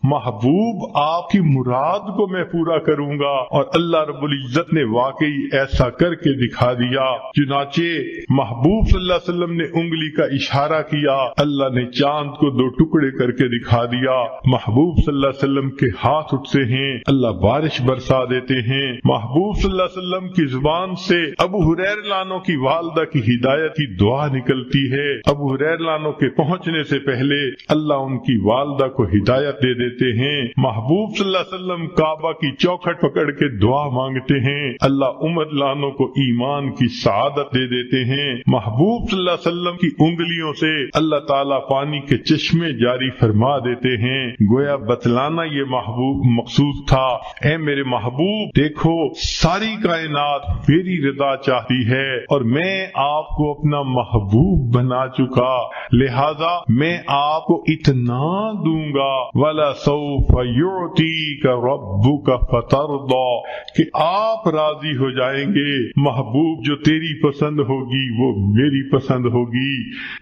محبوب آپ کی مراد کو میں پورا کروں گا، اور اللہ رب العزت نے واقعی ایسا کر کے دکھا دیا۔ چنانچہ محبوب صلی اللہ علیہ وسلم نے انگلی کا اشارہ کیا، اللہ نے چاند کو دو ٹکڑے کر کے دکھا دیا۔ محبوب صلی اللہ علیہ وسلم کے ہاتھ اٹھتے ہیں، اللہ بارش برسا دیتے ہیں۔ محبوب صلی اللہ علیہ وسلم کی زبان سے ابو ہریرہ لانو کی والدہ کی ہدایت کی دعا نکلتی ہے۔ ابو ہریرہ لانو کے پہنچنے سے پہلے اللہ ان کی والدہ کو ہدایت دے دیتے ہیں۔ محبوب صلی اللہ علیہ وسلم کعبہ کی چوکھٹ پکڑ کے دعا مانگتے ہیں، اللہ عمر لانو کو ایمان کی سعادت دے دیتے ہیں۔ محبوب صلی اللہ علیہ وسلم کی انگلیوں سے اللہ تعالیٰ پانی کے چشمے جاری فرما دیتے ہیں۔ گویا بتلانا یہ محبوب مقصود تھا، اے میرے محبوب دیکھو ساری کائنات میری رضا چاہتی ہے، اور میں آپ کو اپنا محبوب بنا چکا، لہذا میں آپ کو اتنا دوں گا۔ وَلَسَوْفَ يُعْتِيكَ رَبُّكَ فَتَرْضَىٰ، کہ آپ راضی ہو جائیں گے۔ محبوب جو تیری پسند ہوگی وہ میری پسند ہوگی،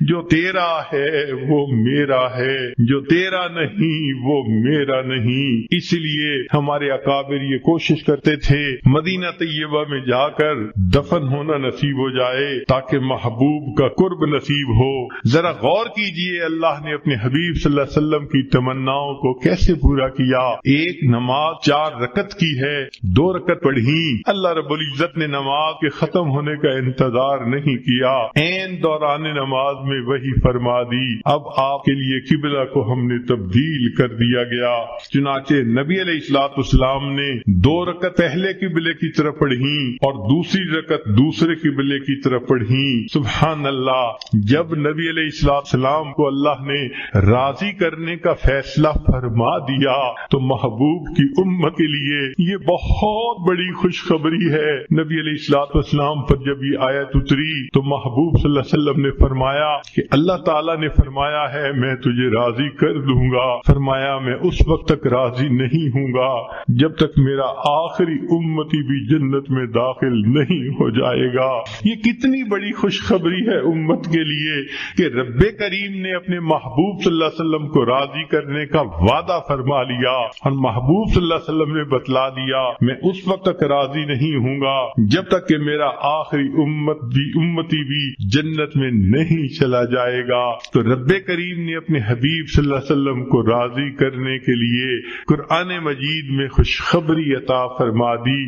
جو تیرا ہے وہ میرا ہے، جو تیرا نہیں وہ میرا نہیں۔ اس لیے ہمارے اکابر یہ کوشش کرتے تھے مدینہ طیبہ میں جا کر دفن ہونا نصیب ہو جائے تاکہ محبوب کا قرب نصیب ہو۔ ذرا غور کیجئے اللہ نے اپنے حبیب صلی اللہ علیہ وسلم کی تمناؤں کو کیسے پورا کیا۔ ایک نماز 4 رکعت کی ہے، 2 رکعت پڑھی، اللہ رب العزت نے نماز کے ختم ہونے کا انتظار نہیں کیا، عین دوران نماز میں وہی فرما دی، اب آپ کے لیے قبلہ کو ہم نے تبدیل کر دیا گیا۔ چنانچہ نبی علیہ السلام نے 2 رکعت پہلے قبلے کی طرف پڑھی اور دوسری رکعت دوسرے قبلے کی طرف پڑھی۔ سبحان اللہ، جب نبی علیہ السلام کو اللہ نے راضی کرنے کا فیصلہ فرما دیا تو محبوب کی امت کے لیے یہ بہت بڑی خوشخبری ہے۔ نبی علیہ السلام پر جب یہ آیت اتری تو محبوب صلی اللہ علیہ وسلم نے فرمایا کہ اللہ تعالیٰ نے فرمایا ہے میں تجھے راضی کر دوں گا۔ فرمایا میں اس وقت تک راضی نہیں ہوں گا جب تک میرا آخری امتی بھی جنت میں داخل نہیں ہو جائے گا۔ یہ کتنی بڑی خوشخبری ہے امت کے لیے کہ رب کریم نے اپنے محبوب صلی اللہ علیہ وسلم کو راضی کرنے کا وعدہ وعدہ فرما لیا اور محبوب صلی اللہ علیہ وسلم نے بتلا دیا میں اس وقت تک راضی نہیں ہوں گا جب تک کہ میرا آخری امتی بھی جنت میں نہیں چلا جائے گا. تو رب کریم نے اپنے حبیب صلی اللہ علیہ وسلم کو راضی کرنے کے لیے قرآن مجید میں خوشخبری عطا فرما دی.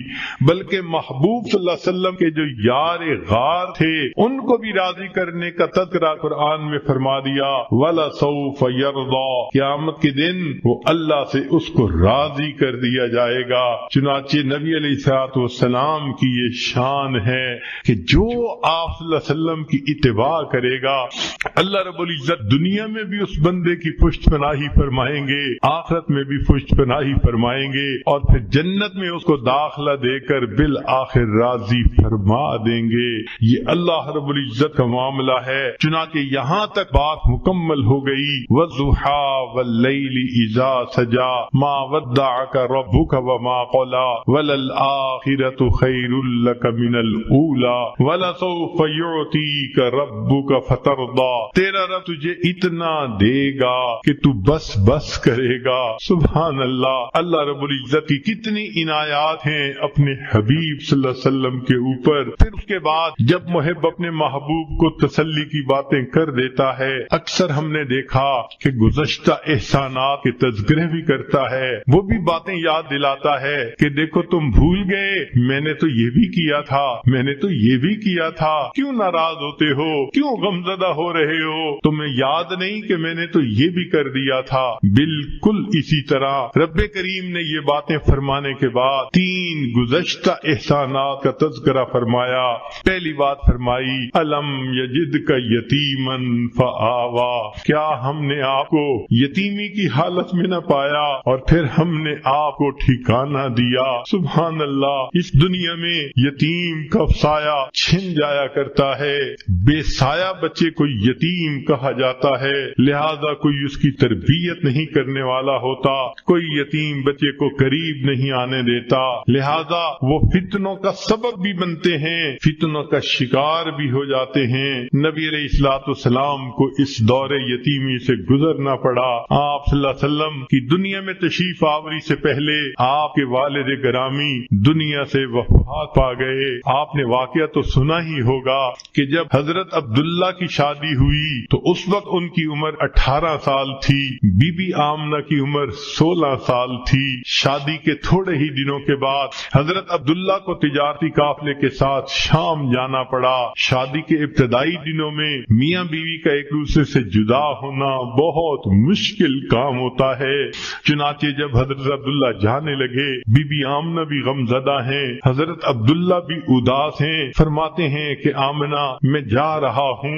بلکہ محبوب صلی اللہ علیہ وسلم کے جو یار غار تھے ان کو بھی راضی کرنے کا تذکرہ قرآن میں فرما دیا. وَلَسَوْفَ يَرْضَى قیامت کے دن وہ اللہ سے اس کو راضی کر دیا جائے گا. چنانچہ نبی علیہ الصلوۃ والسلام کی یہ شان ہے کہ جو آپ صلی اللہ علیہ وسلم کی اتباع کرے گا اللہ رب العزت دنیا میں بھی اس بندے کی پشت پناہی فرمائیں گے, آخرت میں بھی پشت پناہی فرمائیں گے, اور پھر جنت میں اس کو داخلہ دے کر بالآخر راضی فرما دیں گے. یہ اللہ رب العزت کا معاملہ ہے. چنانچہ یہاں تک بات مکمل ہو گئی. وَالضُّحَىٰ وَاللَّيْلِ إِذَا سَجَىٰ مَا وَدَّعَكَ رَبُّكَ وَمَا قَلَىٰ وَلَلْآخِرَةُ خَيْرٌ لَكَ مِنَ الْأُولَىٰ وَلَسَوْفَ يُعْطِيكَ رَبُّكَ فَتَرْضَىٰ تیرا رب تجھے اتنا دے گا کہ تو بس کرے گا. سبحان اللہ. اللہ رب العزت کی کتنی عنایات ہیں اپنے حبیب صلی اللہ علیہ وسلم کے اوپر. پھر اس کے بعد جب محب اپنے محبوب کو تسلی کی باتیں کر دیتا ہے اکثر ہم نے دیکھا کہ گزشتہ احسانات کے تذکرے بھی کرتا ہے, وہ بھی باتیں یاد دلاتا ہے کہ دیکھو تم بھول گئے میں نے تو یہ بھی کیا تھا, میں نے تو یہ بھی کیا تھا, کیوں ناراض ہوتے ہو, کیوں غمزدہ ہو رہے ہو, تمہیں یاد نہیں کہ میں نے تو یہ بھی کر دیا تھا. بالکل اسی طرح رب کریم نے یہ باتیں فرمانے کے بعد 3 گزشتہ احسانات کا تذکرہ فرمایا. پہلی بات فرمائی الم یجدک یتیما فآوا, کیا ہم نے آپ کو یتیمی کی حالت میں نہ پایا اور پھر ہم نے آپ کو ٹھکانہ دیا. سبحان اللہ. اس دنیا میں یتیم کا سایہ چھن جایا کرتا ہے, بے سایہ بچے کو یتیم کہا جاتا ہے, لہذا کوئی اس کی تربیت نہیں کرنے والا ہوتا, کوئی یتیم بچے کو قریب نہیں آنے دیتا, لہذا وہ فتنوں کا سبب بھی بنتے ہیں, فتنوں کا شکار بھی ہو جاتے ہیں. نبی علیہ الصلوۃ والسلام کو اس دور یتیمی سے گزرنا پڑا. آپ صلی اللہ علیہ وسلم کی دنیا میں تشریف آوری سے پہلے آپ کے والد گرامی دنیا سے وفات پا گئے. آپ نے واقعہ تو سنا ہی ہوگا کہ جب حضرت عبداللہ کی شادی ہوئی تو اس وقت ان کی عمر 18 سال تھی, بی بی آمنہ کی عمر 16 سال تھی. شادی کے تھوڑے ہی دنوں کے بعد حضرت عبداللہ کو تجارتی قافلے کے ساتھ شام جانا پڑا. شادی کے ابتدائی دنوں میں میاں بیوی کا ایک دوسرے سے جدا ہونا بہت مشکل کام ہوتا ہے. چنانچہ جب حضرت عبداللہ جانے لگے بی بی آمنہ بھی غمزدہ ہیں, حضرت عبداللہ بھی اداس ہیں. فرماتے ہیں کہ آمنہ میں جا رہا ہوں,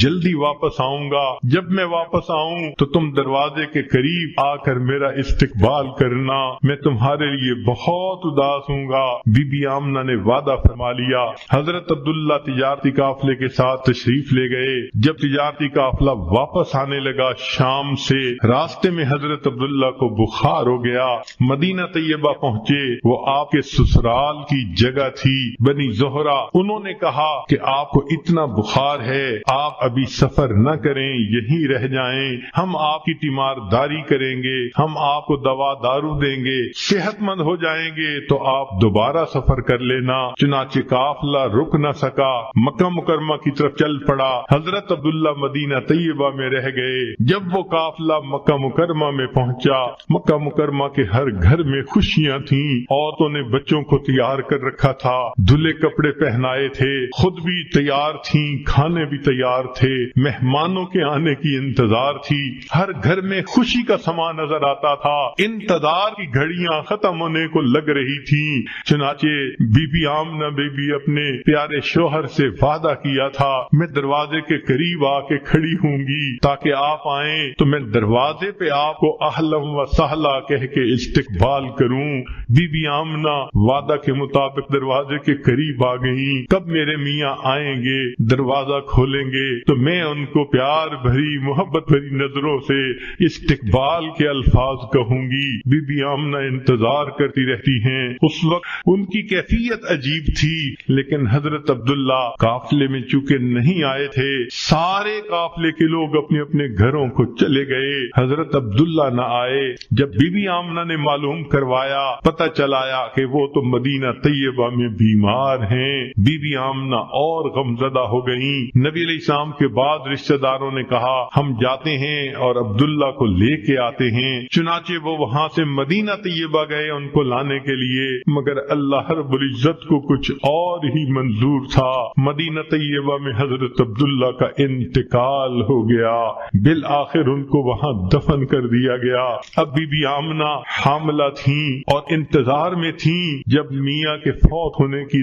جلدی واپس آؤں گا, جب میں واپس آؤں تو تم دروازے کے قریب آ کر میرا استقبال کرنا, میں تمہارے لیے بہت اداس ہوں گا. بی بی آمنہ نے وعدہ فرما لیا. حضرت عبداللہ تجارتی قافلے کے ساتھ تشریف لے گئے. جب تجارتی قافلہ واپس آنے لگا شام سے, راستے میں حضرت عبداللہ کو بخار ہو گیا. مدینہ طیبہ پہنچے, وہ آپ کے سسرال کی جگہ تھی بنی زہرہ. انہوں نے کہا کہ آپ کو اتنا بخار ہے آپ ابھی سفر نہ کریں, یہیں رہ جائیں, ہم آپ کی تیمارداری کریں گے, ہم آپ کو دوا دارو دیں گے, صحت مند ہو جائیں گے تو آپ دوبارہ سفر کر لینا. چنانچہ قافلہ رک نہ سکا, مکہ مکرمہ کی طرف چل پڑا. حضرت عبداللہ مدینہ طیبہ میں رہ گئے. جب وہ قافلہ مکہ مکرمہ میں پہنچا, مکہ مکرمہ کے ہر گھر میں خوشیاں تھیں. عورتوں نے بچوں کو تیار کر رکھا تھا, دھلے کپڑے پہنائے تھے, خود بھی تیار تھیں, کھانے بھی تیار تھے, مہمانوں کے آنے کی انتظار تھی. ہر گھر میں خوشی کا سما نظر آتا تھا. انتظار کی گھڑیاں ختم ہونے کو لگ رہی تھیں. چنانچہ بی بی آمنہ بی اپنے پیارے شوہر سے وعدہ کیا تھا میں دروازے کے قریب آ کے کھڑی ہوں گی تاکہ آپ آئیں تو میں دروازے پہ آپ کو اہلم و سہلا کہہ کے استقبال کروں. بی بی آمنہ وعدہ کے مطابق دروازے کے قریب آ گئیں. کب میرے میاں آئیں گے, دروازہ کھولیں گے تو میں ان کو پیار بھری محبت بھری نظروں سے استقبال کے الفاظ کہوں گی. بی بی آمنہ انتظار کرتی رہتی ہیں. اس وقت ان کی کیفیت عجیب تھی, لیکن حضرت عبداللہ قافلے میں چونکہ نہیں آئے تھے, سارے قافلے کے لوگ اپنے اپنے گھروں کو چلے گئے. حضرت عبداللہ عبداللہ نہ آئے۔ جب بی بی آمنہ نے معلوم کروایا، پتہ چلایا کہ وہ تو مدینہ طیبہ میں بیمار ہیں، بی بی آمنہ اور غمزدہ ہو گئیں۔ نبی علیہ السلام کے بعد رشتہ داروں نے کہا ہم جاتے ہیں اور عبداللہ کو لے کے آتے ہیں۔ چنانچہ وہ وہاں سے مدینہ طیبہ گئے ان کو لانے کے لیے، مگر اللہ رب العزت کو کچھ اور ہی منظور تھا۔ مدینہ طیبہ میں حضرت عبداللہ کا انتقال ہو گیا، بالآخر ان کو وہاں دفن کر دیا گیا۔ اب بی بی آمنہ حاملہ تھیں اور انتظار میں تھیں جب میاں کے فوت ہونے کی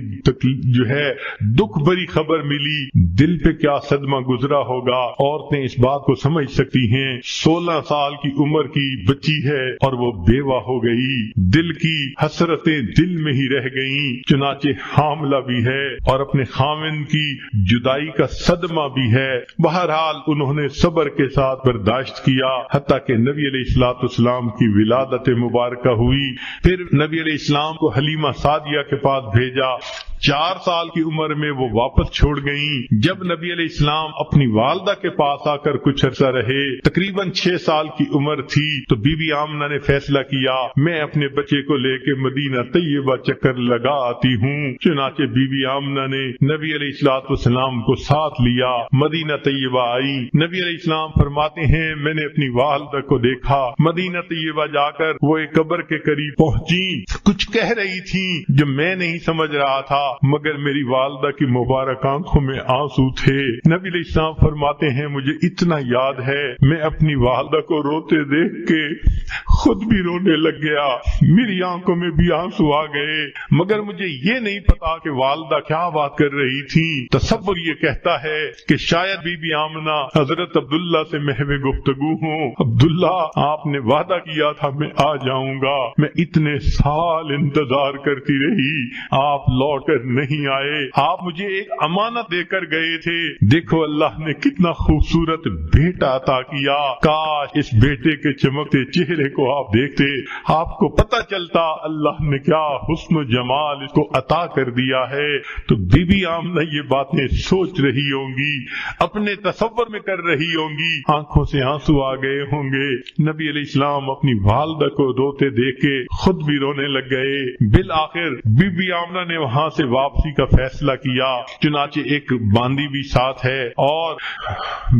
جو ہے دکھ بری خبر ملی، دل پہ کیا صدمہ گزرا ہوگا عورتیں اس بات کو سمجھ سکتی ہیں۔ 16 سال کی عمر کی بچی ہے اور وہ بیوہ ہو گئی، دل کی حسرتیں دل میں ہی رہ گئیں، چنانچہ حاملہ بھی ہے اور اپنے خاوند کی جدائی کا صدمہ بھی ہے۔ بہرحال انہوں نے صبر کے ساتھ برداشت کیا حتیٰ کہ نبی علیہ الصلوۃ والسلام کی ولادت مبارکہ ہوئی۔ پھر نبی علیہ السلام کو حلیمہ سعدیہ کے پاس بھیجا۔ 4 سال کی عمر میں وہ واپس چھوڑ گئیں۔ جب نبی علیہ السلام اپنی والدہ کے پاس آ کر کچھ عرصہ رہے، تقریباً 6 سال کی عمر تھی، تو بی بی آمنہ نے فیصلہ کیا میں اپنے بچے کو لے کے مدینہ طیبہ چکر لگا آتی ہوں۔ چنانچہ بی بی آمنہ نے نبی علیہ الصلوۃ والسلام کو ساتھ لیا، مدینہ طیبہ آئی۔ نبی علیہ السلام فرماتے ہیں میں نے اپنی والدہ کو دیکھا، مدینہ طیبہ جا کر وہ ایک قبر کے قریب پہنچی، کچھ کہہ رہی تھی جو میں نہیں سمجھ رہا تھا، مگر میری والدہ کی مبارک آنکھوں میں آنسو تھے۔ نبی علیہ السلام فرماتے ہیں مجھے اتنا یاد ہے میں اپنی والدہ کو روتے دیکھ کے خود بھی رونے لگ گیا، میری آنکھوں میں بھی آنسو آ گئے، مگر مجھے یہ نہیں پتا کہ والدہ کیا بات کر رہی تھی۔ تصور یہ کہتا ہے کہ شاید بی بی آمنہ حضرت عبداللہ سے محو گفتگو ہوں، عبداللہ آپ نے وعدہ کیا تھا میں آ جاؤں گا، میں اتنے سال انتظار کرتی رہی، آپ لوٹ کر نہیں آئے، آپ مجھے ایک امانت دے کر گئے تھے، دیکھو اللہ نے کتنا خوبصورت بیٹا عطا کیا، کاش اس بیٹے کے چمکتے چہرے کو آپ دیکھتے، آپ کو پتہ چلتا اللہ نے کیا حسن و جمال اس کو عطا کر دیا ہے۔ تو بی بی آمنہ یہ باتیں سوچ رہی ہوں گی، اپنے تصور میں کر رہی ہوں گی، آنکھوں سے آنسو آ گئے ہوں گے۔ نبی علیہ السلام اپنی والدہ کو روتے دیکھ کے خود بھی رونے لگ گئے۔ بالآخر بی بی آمنہ نے وہاں سے واپسی کا فیصلہ کیا، چنانچہ ایک باندی بھی ساتھ ہے، اور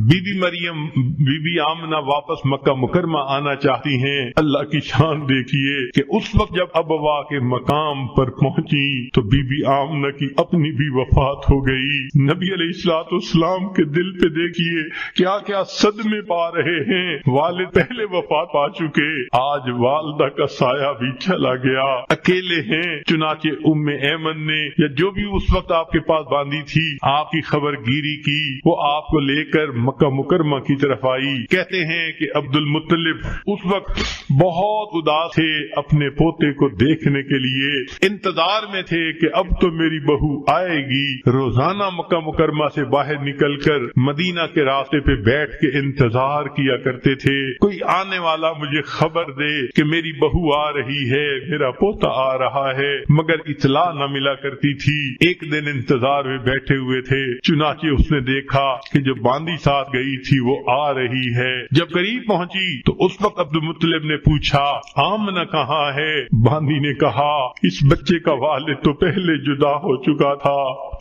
بی بی مریم بی بی آمنہ واپس مکہ مکرمہ آنا چاہتی ہیں۔ اللہ کی شان دیکھیے کہ اس وقت جب ابوا کے مقام پر پہنچی تو بی بی آمنہ کی اپنی بھی وفات ہو گئی۔ نبی علیہ الصلوۃ والسلام کے دل پہ دیکھیے کیا کیا صدمے پا رہے ہیں، والد پہلے وفات پا چکے، آج والدہ کا سایہ بھی چلا گیا، اکیلے ہیں۔ چنانچہ ام ایمن نے یا جو بھی اس وقت آپ کے پاس باندھی تھی آپ کی خبر گیری کی، وہ آپ کو لے کر مکہ مکرمہ کی طرف آئی۔ کہتے ہیں کہ عبد المطلب اس وقت بہت اداس تھے اپنے پوتے کو دیکھنے کے لیے، انتظار میں تھے کہ اب تو میری بہو آئے گی۔ روزانہ مکہ مکرمہ سے باہر نکل کر مدینہ کے راستے پہ بیٹھ کے انتظار کیا کرتے تھے، کوئی آنے والا مجھے خبر دے کہ میری بہو آ رہی ہے، میرا پوتا آ رہا ہے، مگر اطلاع نہ ملا کرتی تھی۔ ایک دن انتظار میں بیٹھے ہوئے تھے، چنانچہ اس نے دیکھا کہ جو باندی ساتھ گئی تھی وہ آ رہی ہے۔ جب قریب پہنچی تو اس وقت عبد المطلب نے پوچھا آمنہ کہاں ہے؟ باندی نے کہا اس بچے کا والد تو پہلے جدا ہو چکا تھا،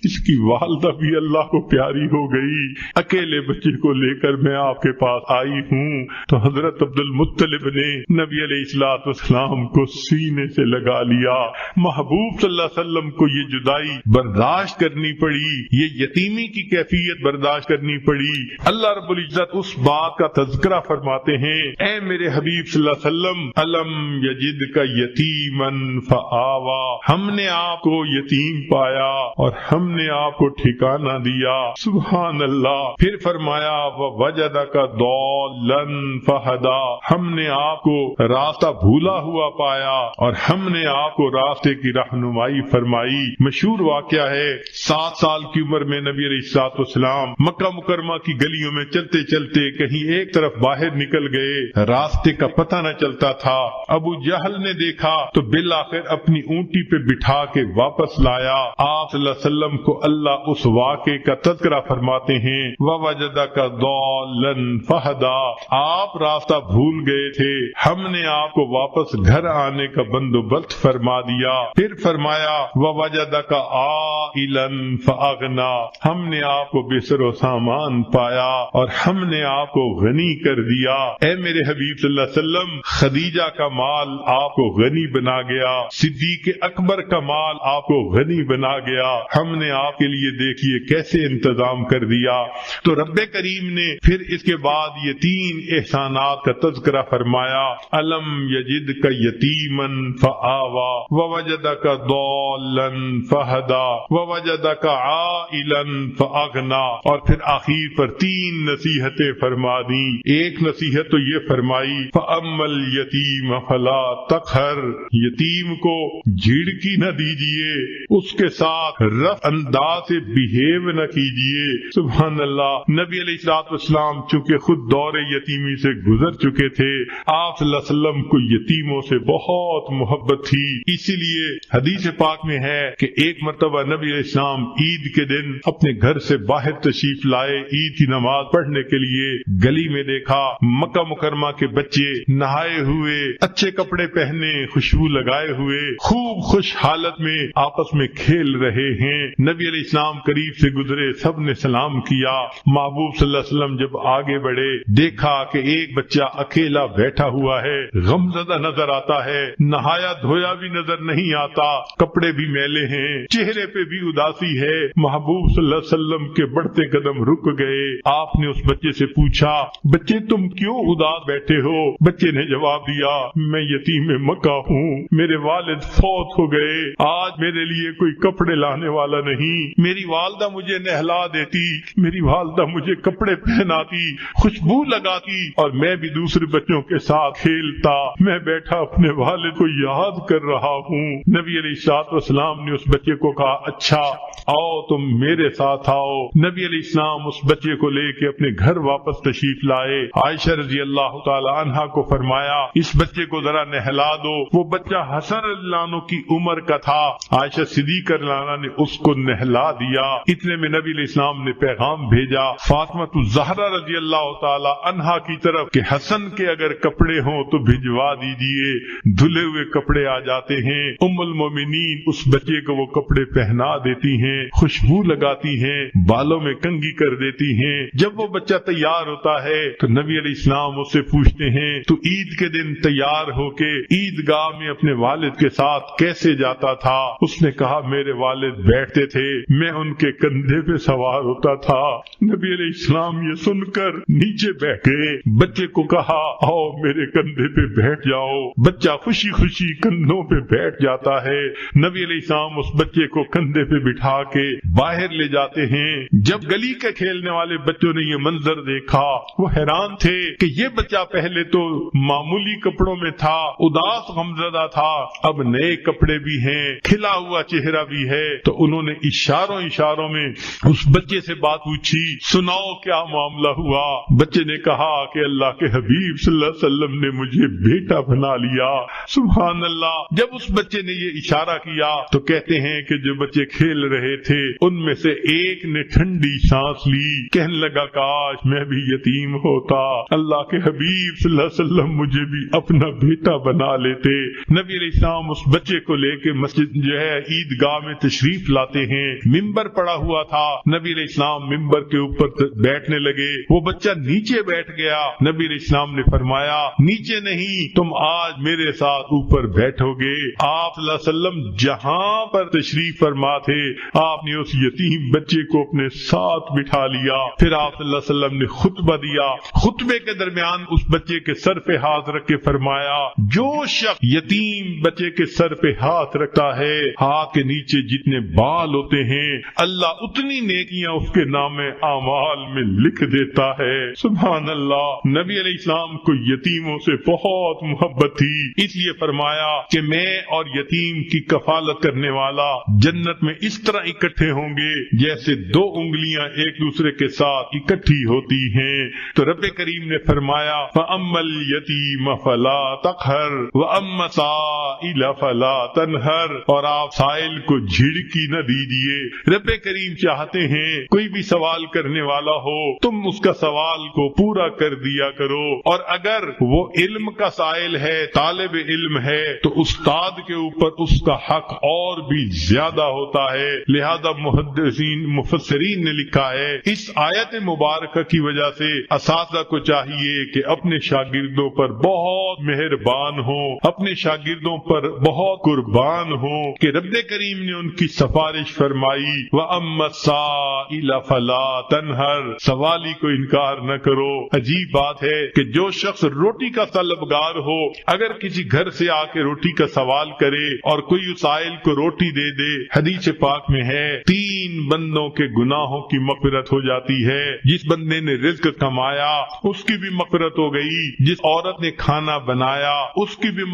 اس کی والدہ بھی اللہ کو پیاری ہو گئی، اکیلے بچے کو لے کر میں آپ کے پاس آئی ہوں۔ تو حضرت عبد المطلب نے نبی علیہ الصلوۃ والسلام کو سینے سے لگا لیا۔ محبوب صلی اللہ علیہ وسلم کو یہ جدائی برداشت کرنی پڑی، یہ یتیمی کی کیفیت برداشت کرنی پڑی۔ اللہ رب العزت اس بات کا تذکرہ فرماتے ہیں، اے میرے حبیب صلی اللہ علیہ وسلم، الم یجدک یتیما فآوا، ہم نے آپ کو یتیم پایا اور ہم نے آپ کو ٹھکانہ دیا۔ سبحان اللہ۔ پھر فرمایا ووجدک ضالا فہدا، ہم نے آپ کو راستہ بھولا ہوا پایا اور ہم نے آپ کو راستے کی رہنمائی فرمائی۔ مشہور واقعہ ہے، 7 سال کی عمر میں نبی علیہ الصلوۃ والسلام مکہ مکرمہ کی گلیوں میں چلتے چلتے کہیں ایک طرف باہر نکل گئے، راستے کا پتہ نہ چلتا تھا۔ ابو جہل نے دیکھا تو بالآخر اپنی اونٹی پہ بٹھا کے واپس لایا۔ آپ صلی اللہ علیہ وسلم کو اللہ اس واقعے کا تذکرہ فرماتے ہیں، وَوَجَدَكَ ضَالًّا فَهَدَىٰ، آپ راستہ بھول گئے تھے، ہم نے آپ کو واپس گھر آنے کا بندوبست فرما دیا۔ پھر فرمایا وَوَجَدَكَ عَائِلًا فَأَغْنَىٰ، ہم نے آپ کو بے سر و سامان پایا اور ہم نے آپ کو غنی کر دیا۔ اے میرے حبیب صلی اللہ علیہ وسلم، خدیجہ کا مال آپ کو غنی بنا گیا، صدیق اکبر کا مال آپ کو غنی بنا گیا، ہم نے آپ کے لیے دیکھیے کیسے انتظام کر دیا۔ تو رب کریم نے پھر اس کے بعد یہ 3 احسانات کا تذکرہ فرمایا، الم یجدک یتیما فآوا ووجدک ضالا فہدا ووجدک عائلا فاغنا، اور پھر آخر پر 3 نصیحتیں فرما دی۔ ایک نصیحت تو یہ فرمائی فاما الیتیم فلا تقہر، یتیم کو جھڑکی نہ دیجیے، اس کے ساتھ رف انداز سے بیہیو نہ کیجیے۔ سبحان اللہ، نبی علیہ الصلوۃ والسلام چونکہ خود دور یتیمی سے گزر چکے تھے، آپ صلی اللہ علیہ وسلم کو یتیموں سے بہت محبت تھی، اسی لیے حدیث پاک میں ہے کہ ایک مرتبہ نبی علیہ السلام عید کے دن اپنے گھر سے باہر تشریف لائے، عید کی نماز پڑھنے کے لیے گلی میں دیکھا مکہ مکرمہ کے بچے نہائے ہوئے، اچھے کپڑے پہنے، خوشبو لگائے ہوئے، خوب خوش حالت میں آپس میں کھیل رہے ہیں۔ نبی علیہ السلام قریب سے گزرے، سب نے سلام کیا۔ محبوب صلی اللہ علیہ وسلم جب آگے بڑھے، دیکھا کہ ایک بچہ اکیلا بیٹھا ہوا ہے، غمزدہ نظر آتا ہے، نہایا دھویا بھی نظر نہیں آتا، کپڑے بھی میلے ہیں، چہرے پہ بھی اداسی ہے۔ محبوب صلی اللہ علیہ وسلم کے بڑھتے قدم رک گئے۔ آپ نے اس بچے سے پوچھا، بچے تم کیوں اداس بیٹھے ہو؟ بچے نے جواب دیا، میں یتیم مکہ ہوں، میرے والد فوت ہو گئے، آج میرے لیے کوئی کپڑے لانے والا نہیں، میری والدہ مجھے نہلا دیتی، میری والدہ مجھے کپڑے پہناتی، خوشبو لگاتی، اور میں بھی دوسرے بچوں کے ساتھ کھیلتا، میں بیٹھا اپنے والد کو یاد کر رہا ہوں۔ نبی علیہ الصلوۃ والسلام نے اس بچے کو کہا، اچھا آؤ تم میرے ساتھ آؤ۔ نبی علیہ السلام اس بچے کو لے کے اپنے گھر واپس تشریف لائے۔ عائشہ رضی اللہ تعالی عنہا کو فرمایا، اس بچے کو ذرا نہلا دو۔ وہ بچہ حسن رضی اللہ عنہ کی عمر کا تھا، عائشہ صدیقہ رضی اللہ عنہا نے اس کو نہلا دیا۔ اتنے میں نبی علیہ السلام نے پیغام بھیجا فاطمہ الزہرا رضی اللہ تعالی عنہا کی طرف کہ حسن کے اگر کپڑے ہوں تو بھجوا دیجئے، دھلے ہوئے کپڑے آ جاتے ہیں۔ ام المومنین اس بچے کو وہ کپڑے پہنا دیتی ہیں، خوشبو لگاتی ہیں، بالوں میں کنگھی کر دیتی ہیں۔ جب وہ بچہ تیار ہوتا ہے تو نبی علیہ السلام اس سے پوچھتے ہیں، تو عید کے دن تیار ہو کے عیدگاہ میں اپنے والد کے ساتھ کیسے جاتا تھا؟ اس نے کہا، میرے والد بیٹھتے تھے، میں ان کے کندھے پہ سوار ہوتا تھا۔ نبی علیہ السلام یہ سن کر نیچے بیٹھ گئے، بچے کو کہا، آؤ میرے کندھے پہ بیٹھ جاؤ۔ بچہ خوشی خوشی کندھوں پہ بیٹھ جاتا ہے۔ نبی علیہ السلام اس بچے کو کندھے پہ بٹھا کے باہر لے جاتے ہیں۔ جب گلی کے کھیلنے والے بچوں نے یہ منظر دیکھا، وہ حیران تھے کہ یہ بچہ پہلے تو معمولی کپڑوں میں تھا، اداس غمزدہ تھا، اب نئے کپڑے بھی ہیں، کھلا ہوا چہرہ بھی ہے۔ تو انہوں نے اشاروں میں اس بچے سے بات پوچھی، سناؤ کیا معاملہ ہوا؟ بچے نے کہا کہ اللہ کے حبیب صلی اللہ علیہ وسلم نے مجھے بیٹا بنا لیا۔ سبحان اللہ، جب اس بچے نے یہ اشارہ کیا تو کہتے ہیں کہ جو بچے کھیل رہے تھے ان میں سے ایک نے ٹھنڈی سانس لی، کہنے لگا کاش میں بھی یتیم ہوتا، اللہ کے حبیب صلی اللہ علیہ وسلم مجھے بھی اپنا بیٹا بنا لیتے۔ نبی علیہ السلام اس بچے کو لے کے مسجد جو ہے عیدگاہ میں تشریف لاتے ہیں۔ ممبر پڑا ہوا تھا، نبی علیہ السلام ممبر کے اوپر بیٹھنے لگے، وہ بچہ نیچے بیٹھ گیا۔ نبی علیہ السلام نے فرمایا، نیچے نہیں، تم آج میرے ساتھ اوپر بیٹھو گے۔ آپ صلی اللہ علیہ وسلم جہاں پر تشریف فرما تھے، آپ نے اس یتیم بچے کو اپنے ساتھ بٹھا لیا۔ پھر آپ صلی اللہ علیہ وسلم نے خطبہ دیا، خطبے کے درمیان اس بچے کے سر پہ ہاتھ رکھ کے فرمایا، جو شخص یتیم بچے کے سر پہ ہاتھ رکھتا ہے، ہاتھ کے نیچے جتنے بال ہوتے ہیں اللہ اتنی نیکیاں اس کے نام اعمال میں لکھ دیتا ہے۔ سبحان اللہ، نبی علیہ السلام کو یتیموں سے بہت محبت تھی، اس لیے فرمایا کہ میں اور یتیم کی کفالت کرنے والا والا جنت میں اس طرح اکٹھے ہوں گے جیسے دو انگلیاں ایک دوسرے کے ساتھ اکٹھی ہوتی ہیں۔ تو رب کریم نے فرمایا فَأَمَّا الْيَتِيمَ فَلَا تَقْهَرْ وَأَمَّا السَّائِلَ فَلَا تَنْهَرْ، اور آپ سائل کو جھڑکی نہ دیجیے۔ رب کریم چاہتے ہیں کوئی بھی سوال کرنے والا ہو تم اس کا سوال کو پورا کر دیا کرو، اور اگر وہ علم کا سائل ہے، طالب علم ہے، تو استاد کے اوپر اس کا حق اور بھی زیادہ ہوتا ہے۔ لہذا محدثین مفسرین نے لکھا ہے اس آیت مبارکہ کی وجہ سے اساتذہ کو چاہیے کہ اپنے شاگردوں پر بہت مہربان ہوں، اپنے شاگردوں پر بہت قربان ہوں کہ رب کریم نے ان کی سفارش فرمائی وَأَمَّا السَّائِلَ فَلَا تَنْهَرْ، سوالی کو انکار نہ کرو۔ عجیب بات ہے کہ جو شخص روٹی کا طلبگار ہو اگر کسی گھر سے آ کے روٹی کا سوال کرے اور کوئی اس سائل کو روٹی دے دے، حدیث پاک میں ہے 3 بندوں کے گناہوں کی مغفرت ہو جاتی ہے۔ جس بندے نے رزق کمایا اس کی بھی مغفرت ہو گئی، جس عورت نے کھانا بنایا اس کی بھی